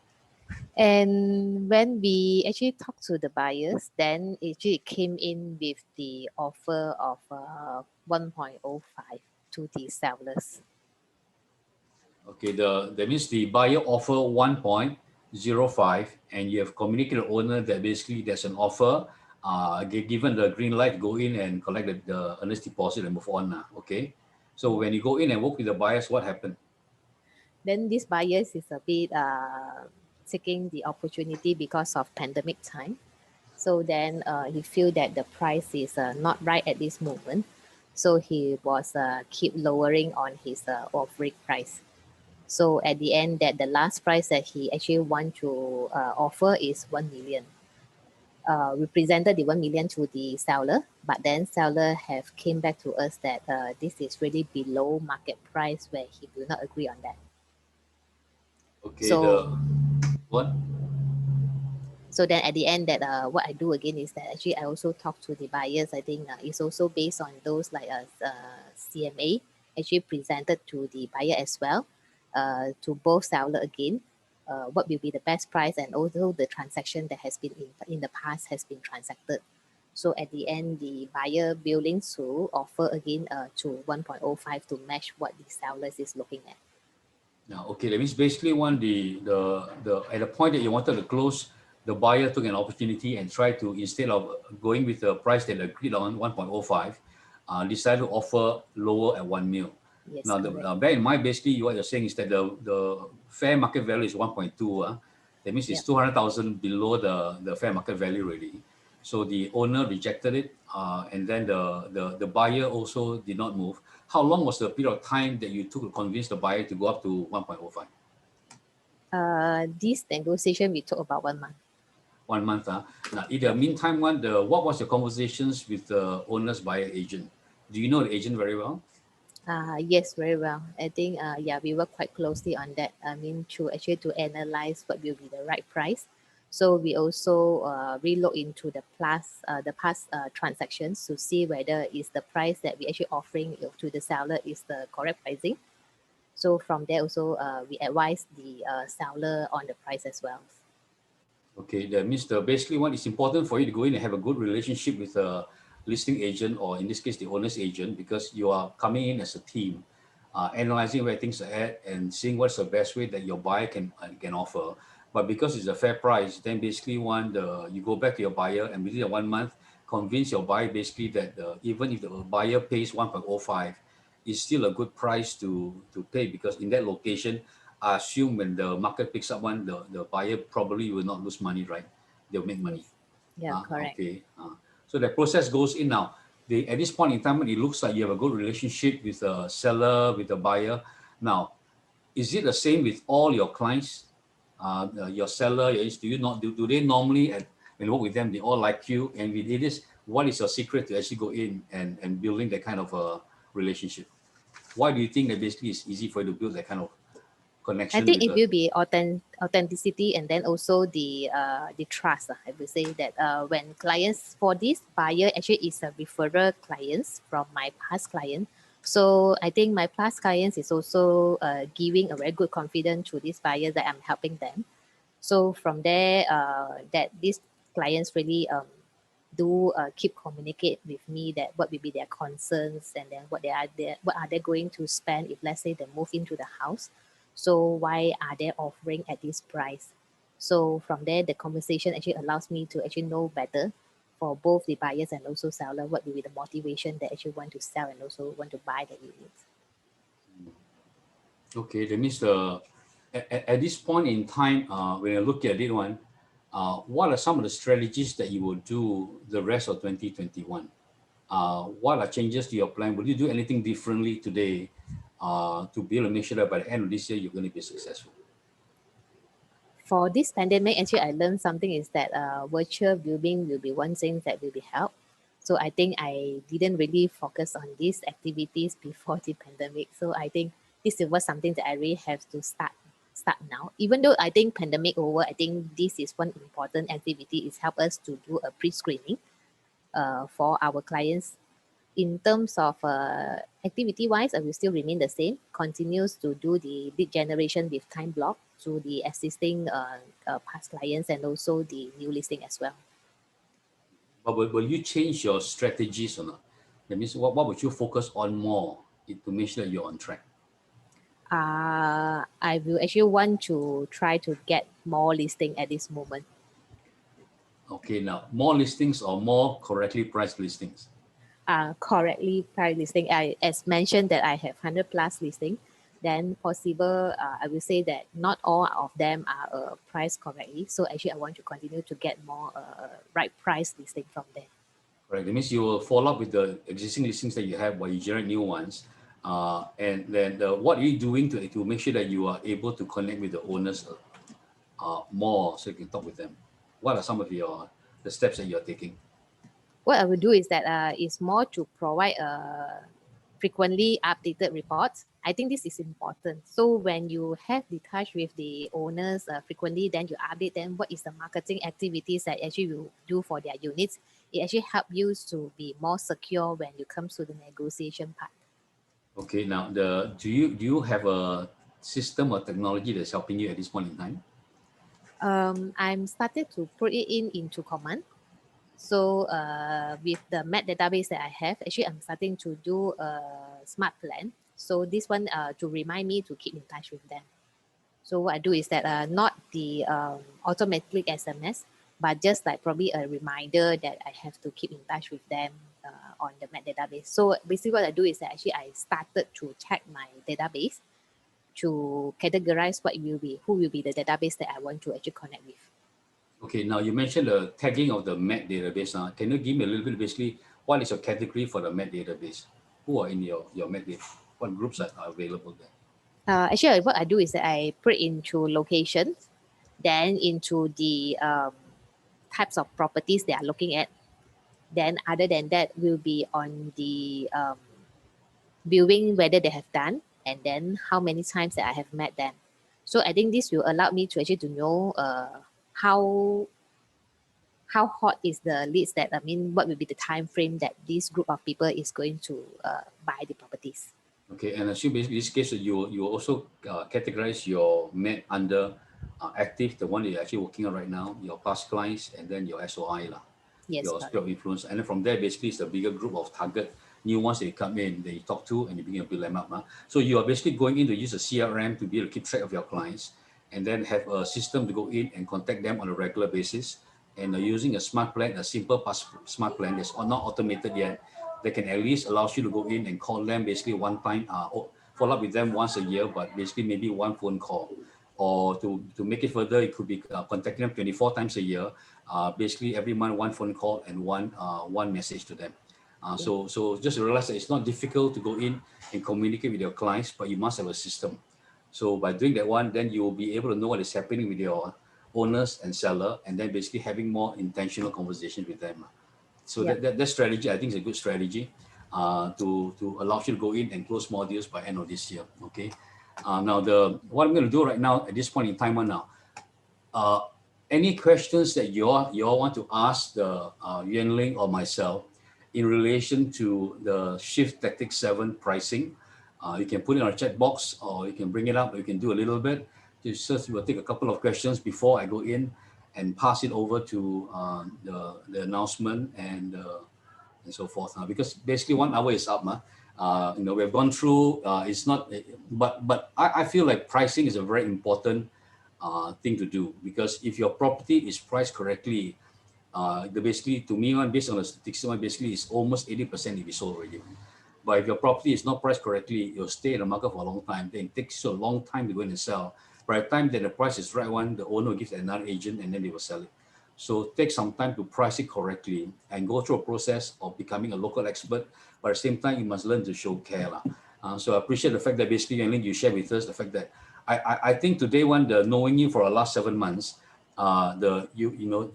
And when we actually talked to the buyers, then actually it came in with the offer of 1.05 to the sellers. Okay, that means the buyer offer 1.05, and you have communicated to the owner that basically there's an offer. Given the green light, go in and collect the earnest deposit and move on. Okay. So when you go in and work with the buyers, what happened? Then this buyers is a bit taking the opportunity because of pandemic time. So then he feel that the price is not right at this moment. So he was keep lowering on his offering price. So at the end, that the last price that he actually want to offer is 1 million. We presented the 1 million to the seller, but then seller have came back to us that this is really below market price, where he will not agree on that. Okay, So what? so then at the end, that what I do again is that actually I also talk to the buyers. I think it's also based on those like CMA actually presented to the buyer as well, to both seller again, what will be the best price, and also the transaction that has been in the past has been transacted. So at the end, the buyer willing to offer again to 1.05 to match what the sellers is looking at. Now, okay, that means basically the at the point that you wanted to close, the buyer took an opportunity and tried to, instead of going with the price that agreed on 1.05, decided to offer lower at 1 mil. Yes, Now, correct. bear in mind, basically what you're saying is that the fair market value is 1.2. That means it's Yep. 200,000 below the fair market value already. So the owner rejected it, and then the buyer also did not move. How long was the period of time that you took to convince the buyer to go up to 1.05? This negotiation we took about 1 month. 1 month. Now, in the meantime, what was your conversations with the owner's buyer agent? Do you know the agent very well? Yes, very well. I think yeah, we work quite closely on that. I mean, to analyze what will be the right price. So we also relook into the past transactions to see whether is the price that we actually offering to the seller is the correct pricing. So from there also we advise the seller on the price as well. Okay, that means basically what is important for you to go in and have a good relationship with a listing agent, or in this case, the owner's agent, because you are coming in as a team, analyzing where things are at and seeing what's the best way that your buyer can offer. But because it's a fair price, then basically you go back to your buyer and within 1 month, convince your buyer basically that even if the buyer pays 1.05, it's still a good price to pay, because in that location, I assume when the market picks up the buyer probably will not lose money, right? They'll make money. Yes. Yeah, correct. Okay. So the process goes in now. At this point in time, it looks like you have a good relationship with the seller, with the buyer. Now, is it the same with all your clients? Your seller, do you not do they normally when you work with them, they all like you? And with it is, what is your secret to actually go in and building that kind of a relationship? Why do you think that basically it's easy for you to build that kind of I connection think with it the? will be authenticity and then also the trust. I would say that when clients for this buyer actually is a referral clients from my past client. So I think my past clients is also giving a very good confidence to this buyer that I'm helping them. So from there, that these clients really do keep communicate with me that what will be their concerns and then what are they going to spend if let's say they move into the house. So why are they offering at this price? So from there, the conversation actually allows me to actually know better for both the buyers and also seller what will be the motivation that actually want to sell and also want to buy the units. Okay, that means at this point in time, when you look at it, what are some of the strategies that you will do the rest of 2021? What are changes to your plan? Will you do anything differently today to be able to make sure that by the end of this year you're going to be successful? For this pandemic, actually, I learned something is that virtual viewing will be one thing that will be helped. So I think I didn't really focus on these activities before the pandemic. So I think this was something that I really have to start now. Even though I think pandemic over, I think this is one important activity is help us to do a pre-screening for our clients. In terms of activity wise, I will still remain the same, continues to do the lead generation with time block to the existing past clients and also the new listing as well. But will you change your strategies or not? That means what would you focus on more to make sure that you're on track? I will actually want to try to get more listing at this moment. Okay, now more listings or more correctly priced listings? Correctly price listing. I as mentioned that I have 100 plus listing, then possible I will say that not all of them are priced correctly. So actually I want to continue to get more right price listing from there. Right. That means you will follow up with the existing listings that you have while you generate new ones. And then what are you doing to make sure that you are able to connect with the owners more so you can talk with them? What are some of the steps that you're taking? What I will do is that is more to provide frequently updated reports. I think this is important. So when you have the touch with the owners frequently, then you update them what is the marketing activities that actually you do for their units. It actually help you to be more secure when you come to the negotiation part. Okay, now do you have a system or technology that's helping you at this point in time? I'm started to put it into command. So with the Met database that I have, actually I'm starting to do a smart plan. So this one to remind me to keep in touch with them. So what I do is that not the automatic SMS, but just like probably a reminder that I have to keep in touch with them on the Met database. So basically what I do is that actually I started to check my database to categorize who will be the database that I want to actually connect with. Okay, now you mentioned the tagging of the MET database. Can you give me a little bit, basically, what is your category for the MET database? Who are in your MET database? What groups are available there? Actually, what I do is that I put into locations, then into the types of properties they are looking at. Then, other than that, will be on the viewing whether they have done, and then how many times that I have met them. So I think this will allow me to actually to know how how hot is the leads that, I mean, what will be the time frame that this group of people is going to buy the properties. Okay, and assume basically this case you also categorize your MET under active, the one that you're actually working on right now, your past clients, and then your SOI lah, Yes, your correct. sphere of influence, and then from there basically it's a bigger group of target new ones that you come in, that you talk to, and you begin to build them up. So you are basically going in to use a CRM to be able to keep track of your clients, and then have a system to go in and contact them on a regular basis, and using a smart plan, a simple smart plan that's not automated yet, that can at least allows you to go in and call them basically one time, follow up with them once a year, but basically maybe one phone call. Or to make it further, it could be contacting them 24 times a year, basically every month one phone call and one message to them. Yeah. So just realize that it's not difficult to go in and communicate with your clients, but you must have a system. So by doing that one, then you will be able to know what is happening with your owners and seller, and then basically having more intentional conversations with them. So Yeah. that strategy, I think, is a good strategy to allow you to go in and close more deals by end of this year. Okay. Now what I'm going to do right now at this point in time now, uh, any questions that you all want to ask the Yuan Ling or myself in relation to the Shift Tactic 7 pricing, you can put it in our chat box, or you can bring it up, or you can do a little bit. Just we'll take a couple of questions before I go in and pass it over to the announcement and so forth. Because basically 1 hour is up. We've gone through. It's not, but I feel like pricing is a very important thing to do, because if your property is priced correctly, the basically to me one based on the statistics one basically is almost 80% if it's sold already. But if your property is not priced correctly, you'll stay in the market for a long time. Then it takes you a long time to go in and sell. By the time that the price is right one, the owner will give another agent and then they will sell it. So take some time to price it correctly and go through a process of becoming a local expert. But at the same time, you must learn to show care. So I appreciate the fact that basically, you share with us the fact that I think today one, the knowing you for the last 7 months,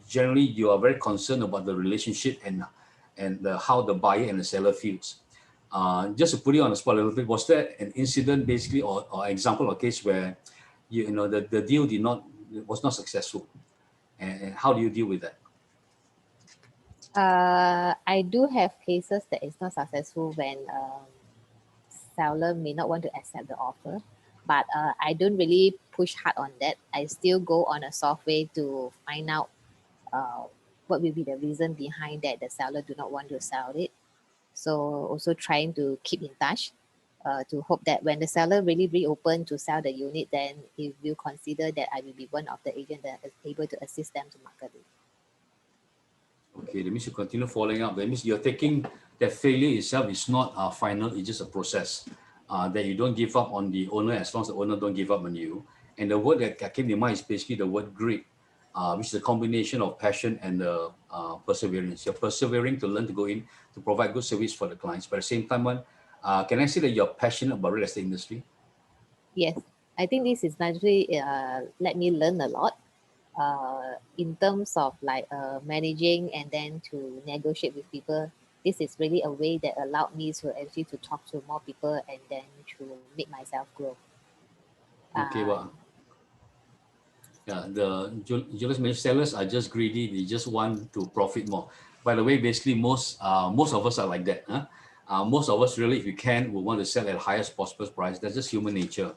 generally you are very concerned about the relationship and how the buyer and the seller feels. Just to put you on the spot a little bit, was there an incident basically or example or case where the deal was not successful, and how do you deal with that? I do have cases that is not successful when seller may not want to accept the offer, but I don't really push hard on that. I still go on a software to find out uh, what will be the reason behind that the seller do not want to sell it. So also trying to keep in touch to hope that when the seller really reopen to sell the unit, then he will consider that I will be one of the agent that is able to assist them to market it. Okay, that means you continue following up. That means you're taking that failure itself is not final, it's just a process. That you don't give up on the owner as long as the owner don't give up on you. And the word that came to mind is basically the word grit, which is a combination of passion and perseverance. You're persevering to learn to go in to provide good service for the clients. But at the same time, can I say that you're passionate about real estate industry? Yes, I think this is naturally let me learn a lot in terms of like managing and then to negotiate with people. This is really a way that allowed me to actually to talk to more people and then to make myself grow. Okay, Uh, well, yeah, the Julius mentioned sellers are just greedy. They just want to profit more. By the way, basically most of us are like that. Most of us really, if we can, we want to sell at the highest possible price. That's just human nature.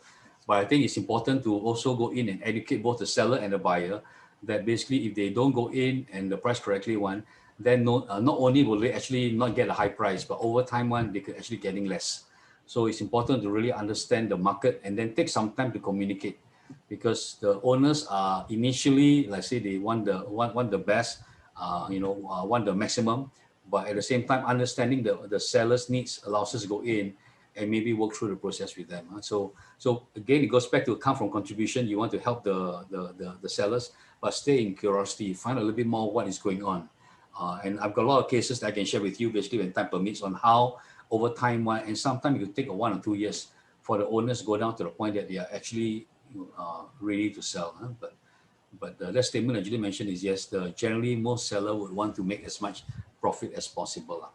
But I think it's important to also go in and educate both the seller and the buyer that basically if they don't go in and the price correctly one, then not only will they actually not get a high price, but over time one, they could actually getting less. So it's important to really understand the market and then take some time to communicate, because the owners are initially, let's say, they want the best, want the maximum, but at the same time understanding the seller's needs allows us to go in and maybe work through the process with them. So again, it goes back to come from contribution. You want to help the sellers, but stay in curiosity, find a little bit more what is going on. And I've got a lot of cases that I can share with you basically when time permits on how over time, and sometimes it could take 1 or 2 years for the owners go down to the point that they are actually ready to sell. But that statement that Julie mentioned is yes, generally most seller would want to make as much profit as possible.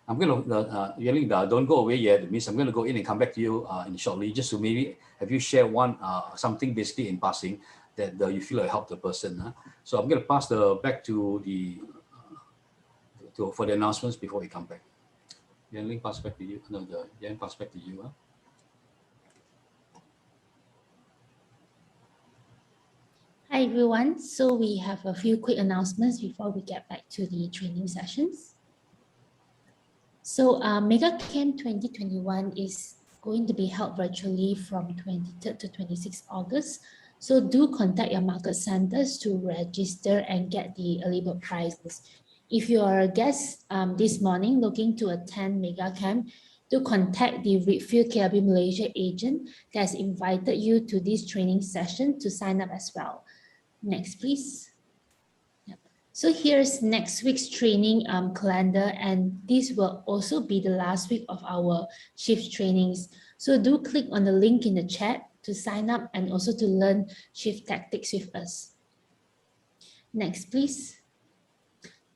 I'm going to, Yelling, don't go away yet. It means I'm going to go in and come back to you in shortly, just to maybe have you share something basically in passing that you feel like help the person. So I'm going to pass back to for the announcements before we come back. Yelling, pass back to you. No, Yelling, pass back to you. Hi everyone, so we have a few quick announcements before we get back to the training sessions. So Mega Camp 2021 is going to be held virtually from 23rd to 26th August. So do contact your market centers to register and get the early bird prizes. If you are a guest this morning looking to attend Mega Camp, do contact the Redfield KW Malaysia agent that has invited you to this training session to sign up as well. Next, please. Yep. So here's next week's training calendar, and this will also be the last week of our shift trainings. So do click on the link in the chat to sign up and also to learn shift tactics with us. Next, please.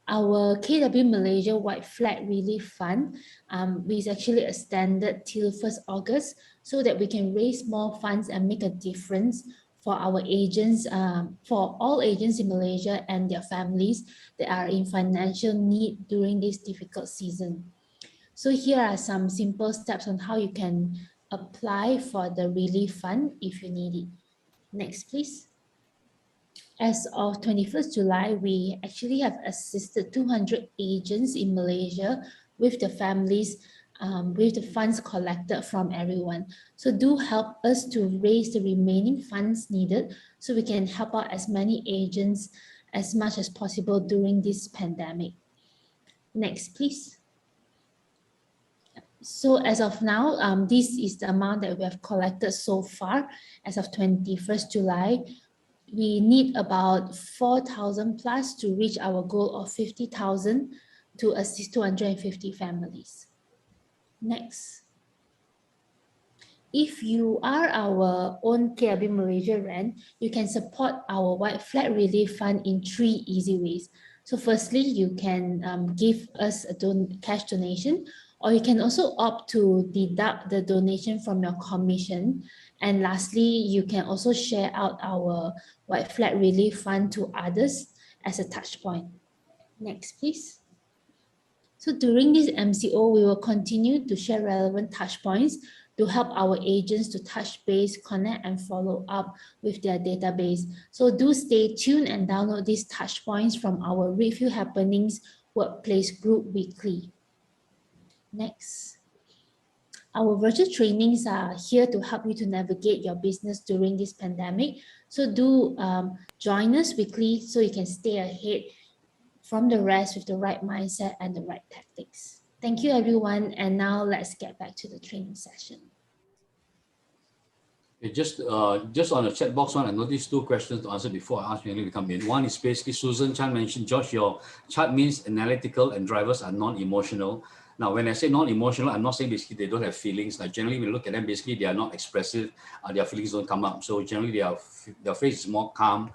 Our KW Malaysia White Flag Relief Fund is actually extended till 1st August so that we can raise more funds and make a difference for our agents, for all agents in Malaysia and their families that are in financial need during this difficult season. So here are some simple steps on how you can apply for the relief fund if you need it. Next, please. As of 21st July, we actually have assisted 200 agents in Malaysia with the families, with the funds collected from everyone. So do help us to raise the remaining funds needed so we can help out as many agents as much as possible during this pandemic. Next, please. So as of now, this is the amount that we have collected so far as of 21st July. We need about 4,000 plus to reach our goal of 50,000 to assist 250 families. Next. If you are our own KW Malaysia rent, you can support our White Flag Relief Fund in 3 easy ways. So firstly, you can give us a cash donation, or you can also opt to deduct the donation from your commission. And lastly, you can also share out our White Flag Relief Fund to others as a touch point. Next, please. So during this MCO, we will continue to share relevant touch points to help our agents to touch base, connect, and follow up with their database. So do stay tuned and download these touch points from our Review Happenings Workplace group weekly. Next. Our virtual trainings are here to help you to navigate your business during this pandemic. So do join us weekly so you can stay ahead from the rest with the right mindset and the right tactics. Thank you, everyone. And now let's get back to the training session. Just on the chat box one, I noticed 2 questions to answer before I ask you to come in. One is basically Susan Chan mentioned, George, your chart means analytical and drivers are non-emotional. Now, when I say non-emotional, I'm not saying basically they don't have feelings. Like generally, when we look at them, basically they are not expressive. Their feelings don't come up. So generally, their face is more calm.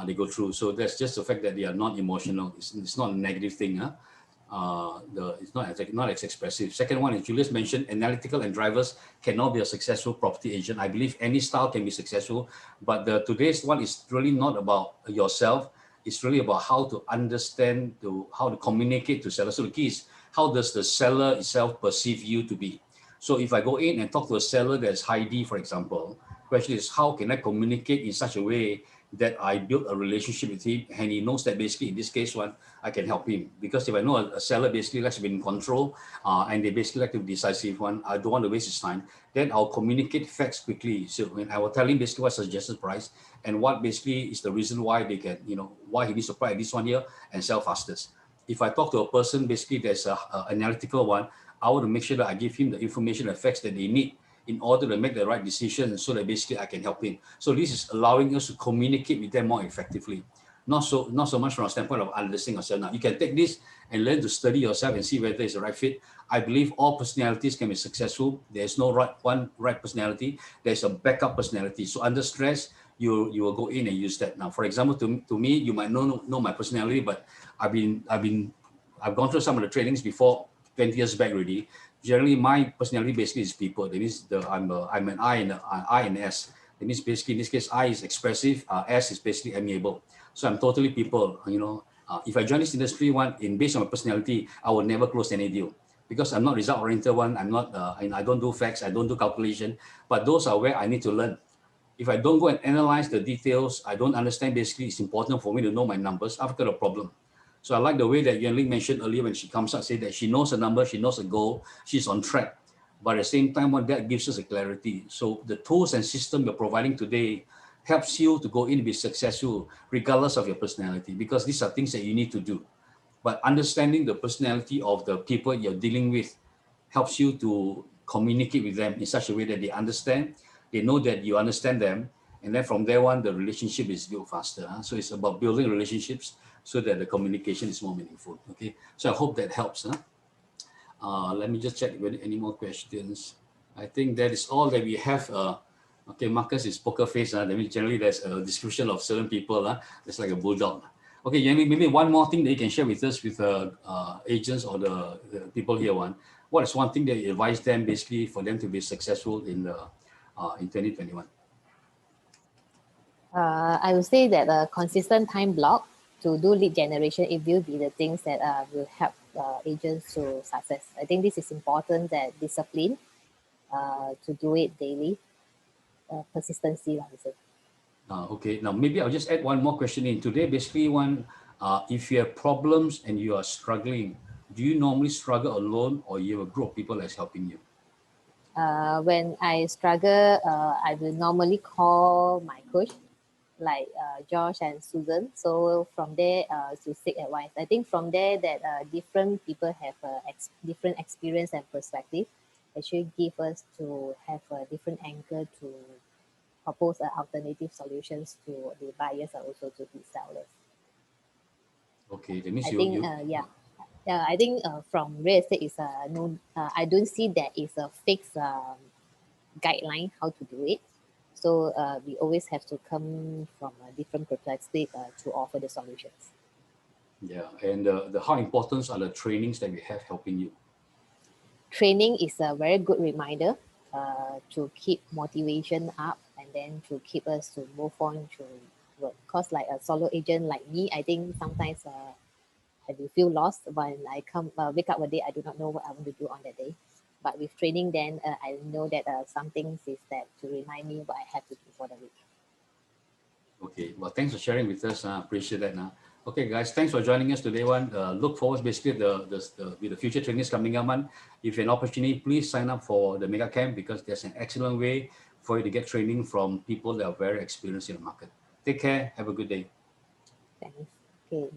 They go through. So that's just the fact that they are not emotional. It's not a negative thing. It's not as expressive. Second one is Julius mentioned analytical and drivers cannot be a successful property agent. I believe any style can be successful, but today's one is really not about yourself. It's really about how to understand, how to communicate to sellers. So the key is, how does the seller itself perceive you to be? So if I go in and talk to a seller that's Heidi, for example, question is, how can I communicate in such a way that I build a relationship with him and he knows that basically in this case I can help him? Because if I know a seller basically likes to be in control and they basically like to be decisive one, I don't want to waste his time, then I'll communicate facts quickly. So when I will tell him basically what suggested price and what basically is the reason why they can, why he needs to buy this one here and sell fastest. If I talk to a person basically there's a analytical one, I want to make sure that I give him the information and facts that they need in order to make the right decision so that basically I can help him. So this is allowing us to communicate with them more effectively. Not so much from a standpoint of understanding yourself. Now, you can take this and learn to study yourself and see whether it's the right fit. I believe all personalities can be successful. There's no one right personality. There's a backup personality. So under stress, you will go in and use that. Now, for example, to me, you might know my personality, but I've gone through some of the trainings before 20 years back already. Generally, my personality basically is people. That means I'm an I and S. That means basically in this case, I is expressive, S is basically amiable. So I'm totally people. If I join this industry, based on my personality, I will never close any deal because I'm not result oriented one. I'm not. I don't do facts. I don't do calculation. But those are where I need to learn. If I don't go and analyze the details, I don't understand. Basically, it's important for me to know my numbers. I've got a problem. So I like the way that Yuan Ling mentioned earlier when she comes out, say that she knows the number, she knows the goal, she's on track. But at the same time, what that gives us a clarity. So the tools and system you're providing today helps you to go in and be successful, regardless of your personality, because these are things that you need to do. But understanding the personality of the people you're dealing with helps you to communicate with them in such a way that they understand, they know that you understand them, and then from there on, the relationship is built faster. So it's about building relationships so that the communication is more meaningful. Okay, so I hope that helps. Let me just check whether any more questions. I think that is all that we have. Okay, Marcus is poker face. That means generally there's a description of certain people. It's like a bulldog. Okay, Yanni, maybe one more thing that you can share with us with agents or the people here. What is one thing that you advise them basically for them to be successful in 2021? I would say that a consistent time block to do lead generation, it will be the things that will help agents to success. I think this is important, that discipline to do it daily, persistency, I would say. Okay, now maybe I'll just add one more question in. Today, basically if you have problems and you are struggling, do you normally struggle alone or you have a group of people that's helping you? When I struggle, I will normally call my coach, like Josh and Susan. So from there, to seek advice. I think from there that different people have different experience and perspective. Actually, give us to have a different angle to propose alternative solutions to the buyers and also to the sellers. Okay, that means I think, I think from real estate is no. I don't see that is a fixed guideline how to do it. So we always have to come from a different perspective to offer the solutions. Yeah, and how important are the trainings that we have helping you? Training is a very good reminder to keep motivation up and then to keep us to move on to work. Because like a solo agent like me, I think sometimes I will feel lost when I wake up one day, I do not know what I want to do on that day. But with training, then I know that some things is that to remind me what I have to do for the week. Okay, well, thanks for sharing with us. Appreciate that. Okay, guys, thanks for joining us today. Look forward basically with the future trainings coming up. If an opportunity, please sign up for the mega camp because there's an excellent way for you to get training from people that are very experienced in the market. Take care. Have a good day. Thanks. Okay.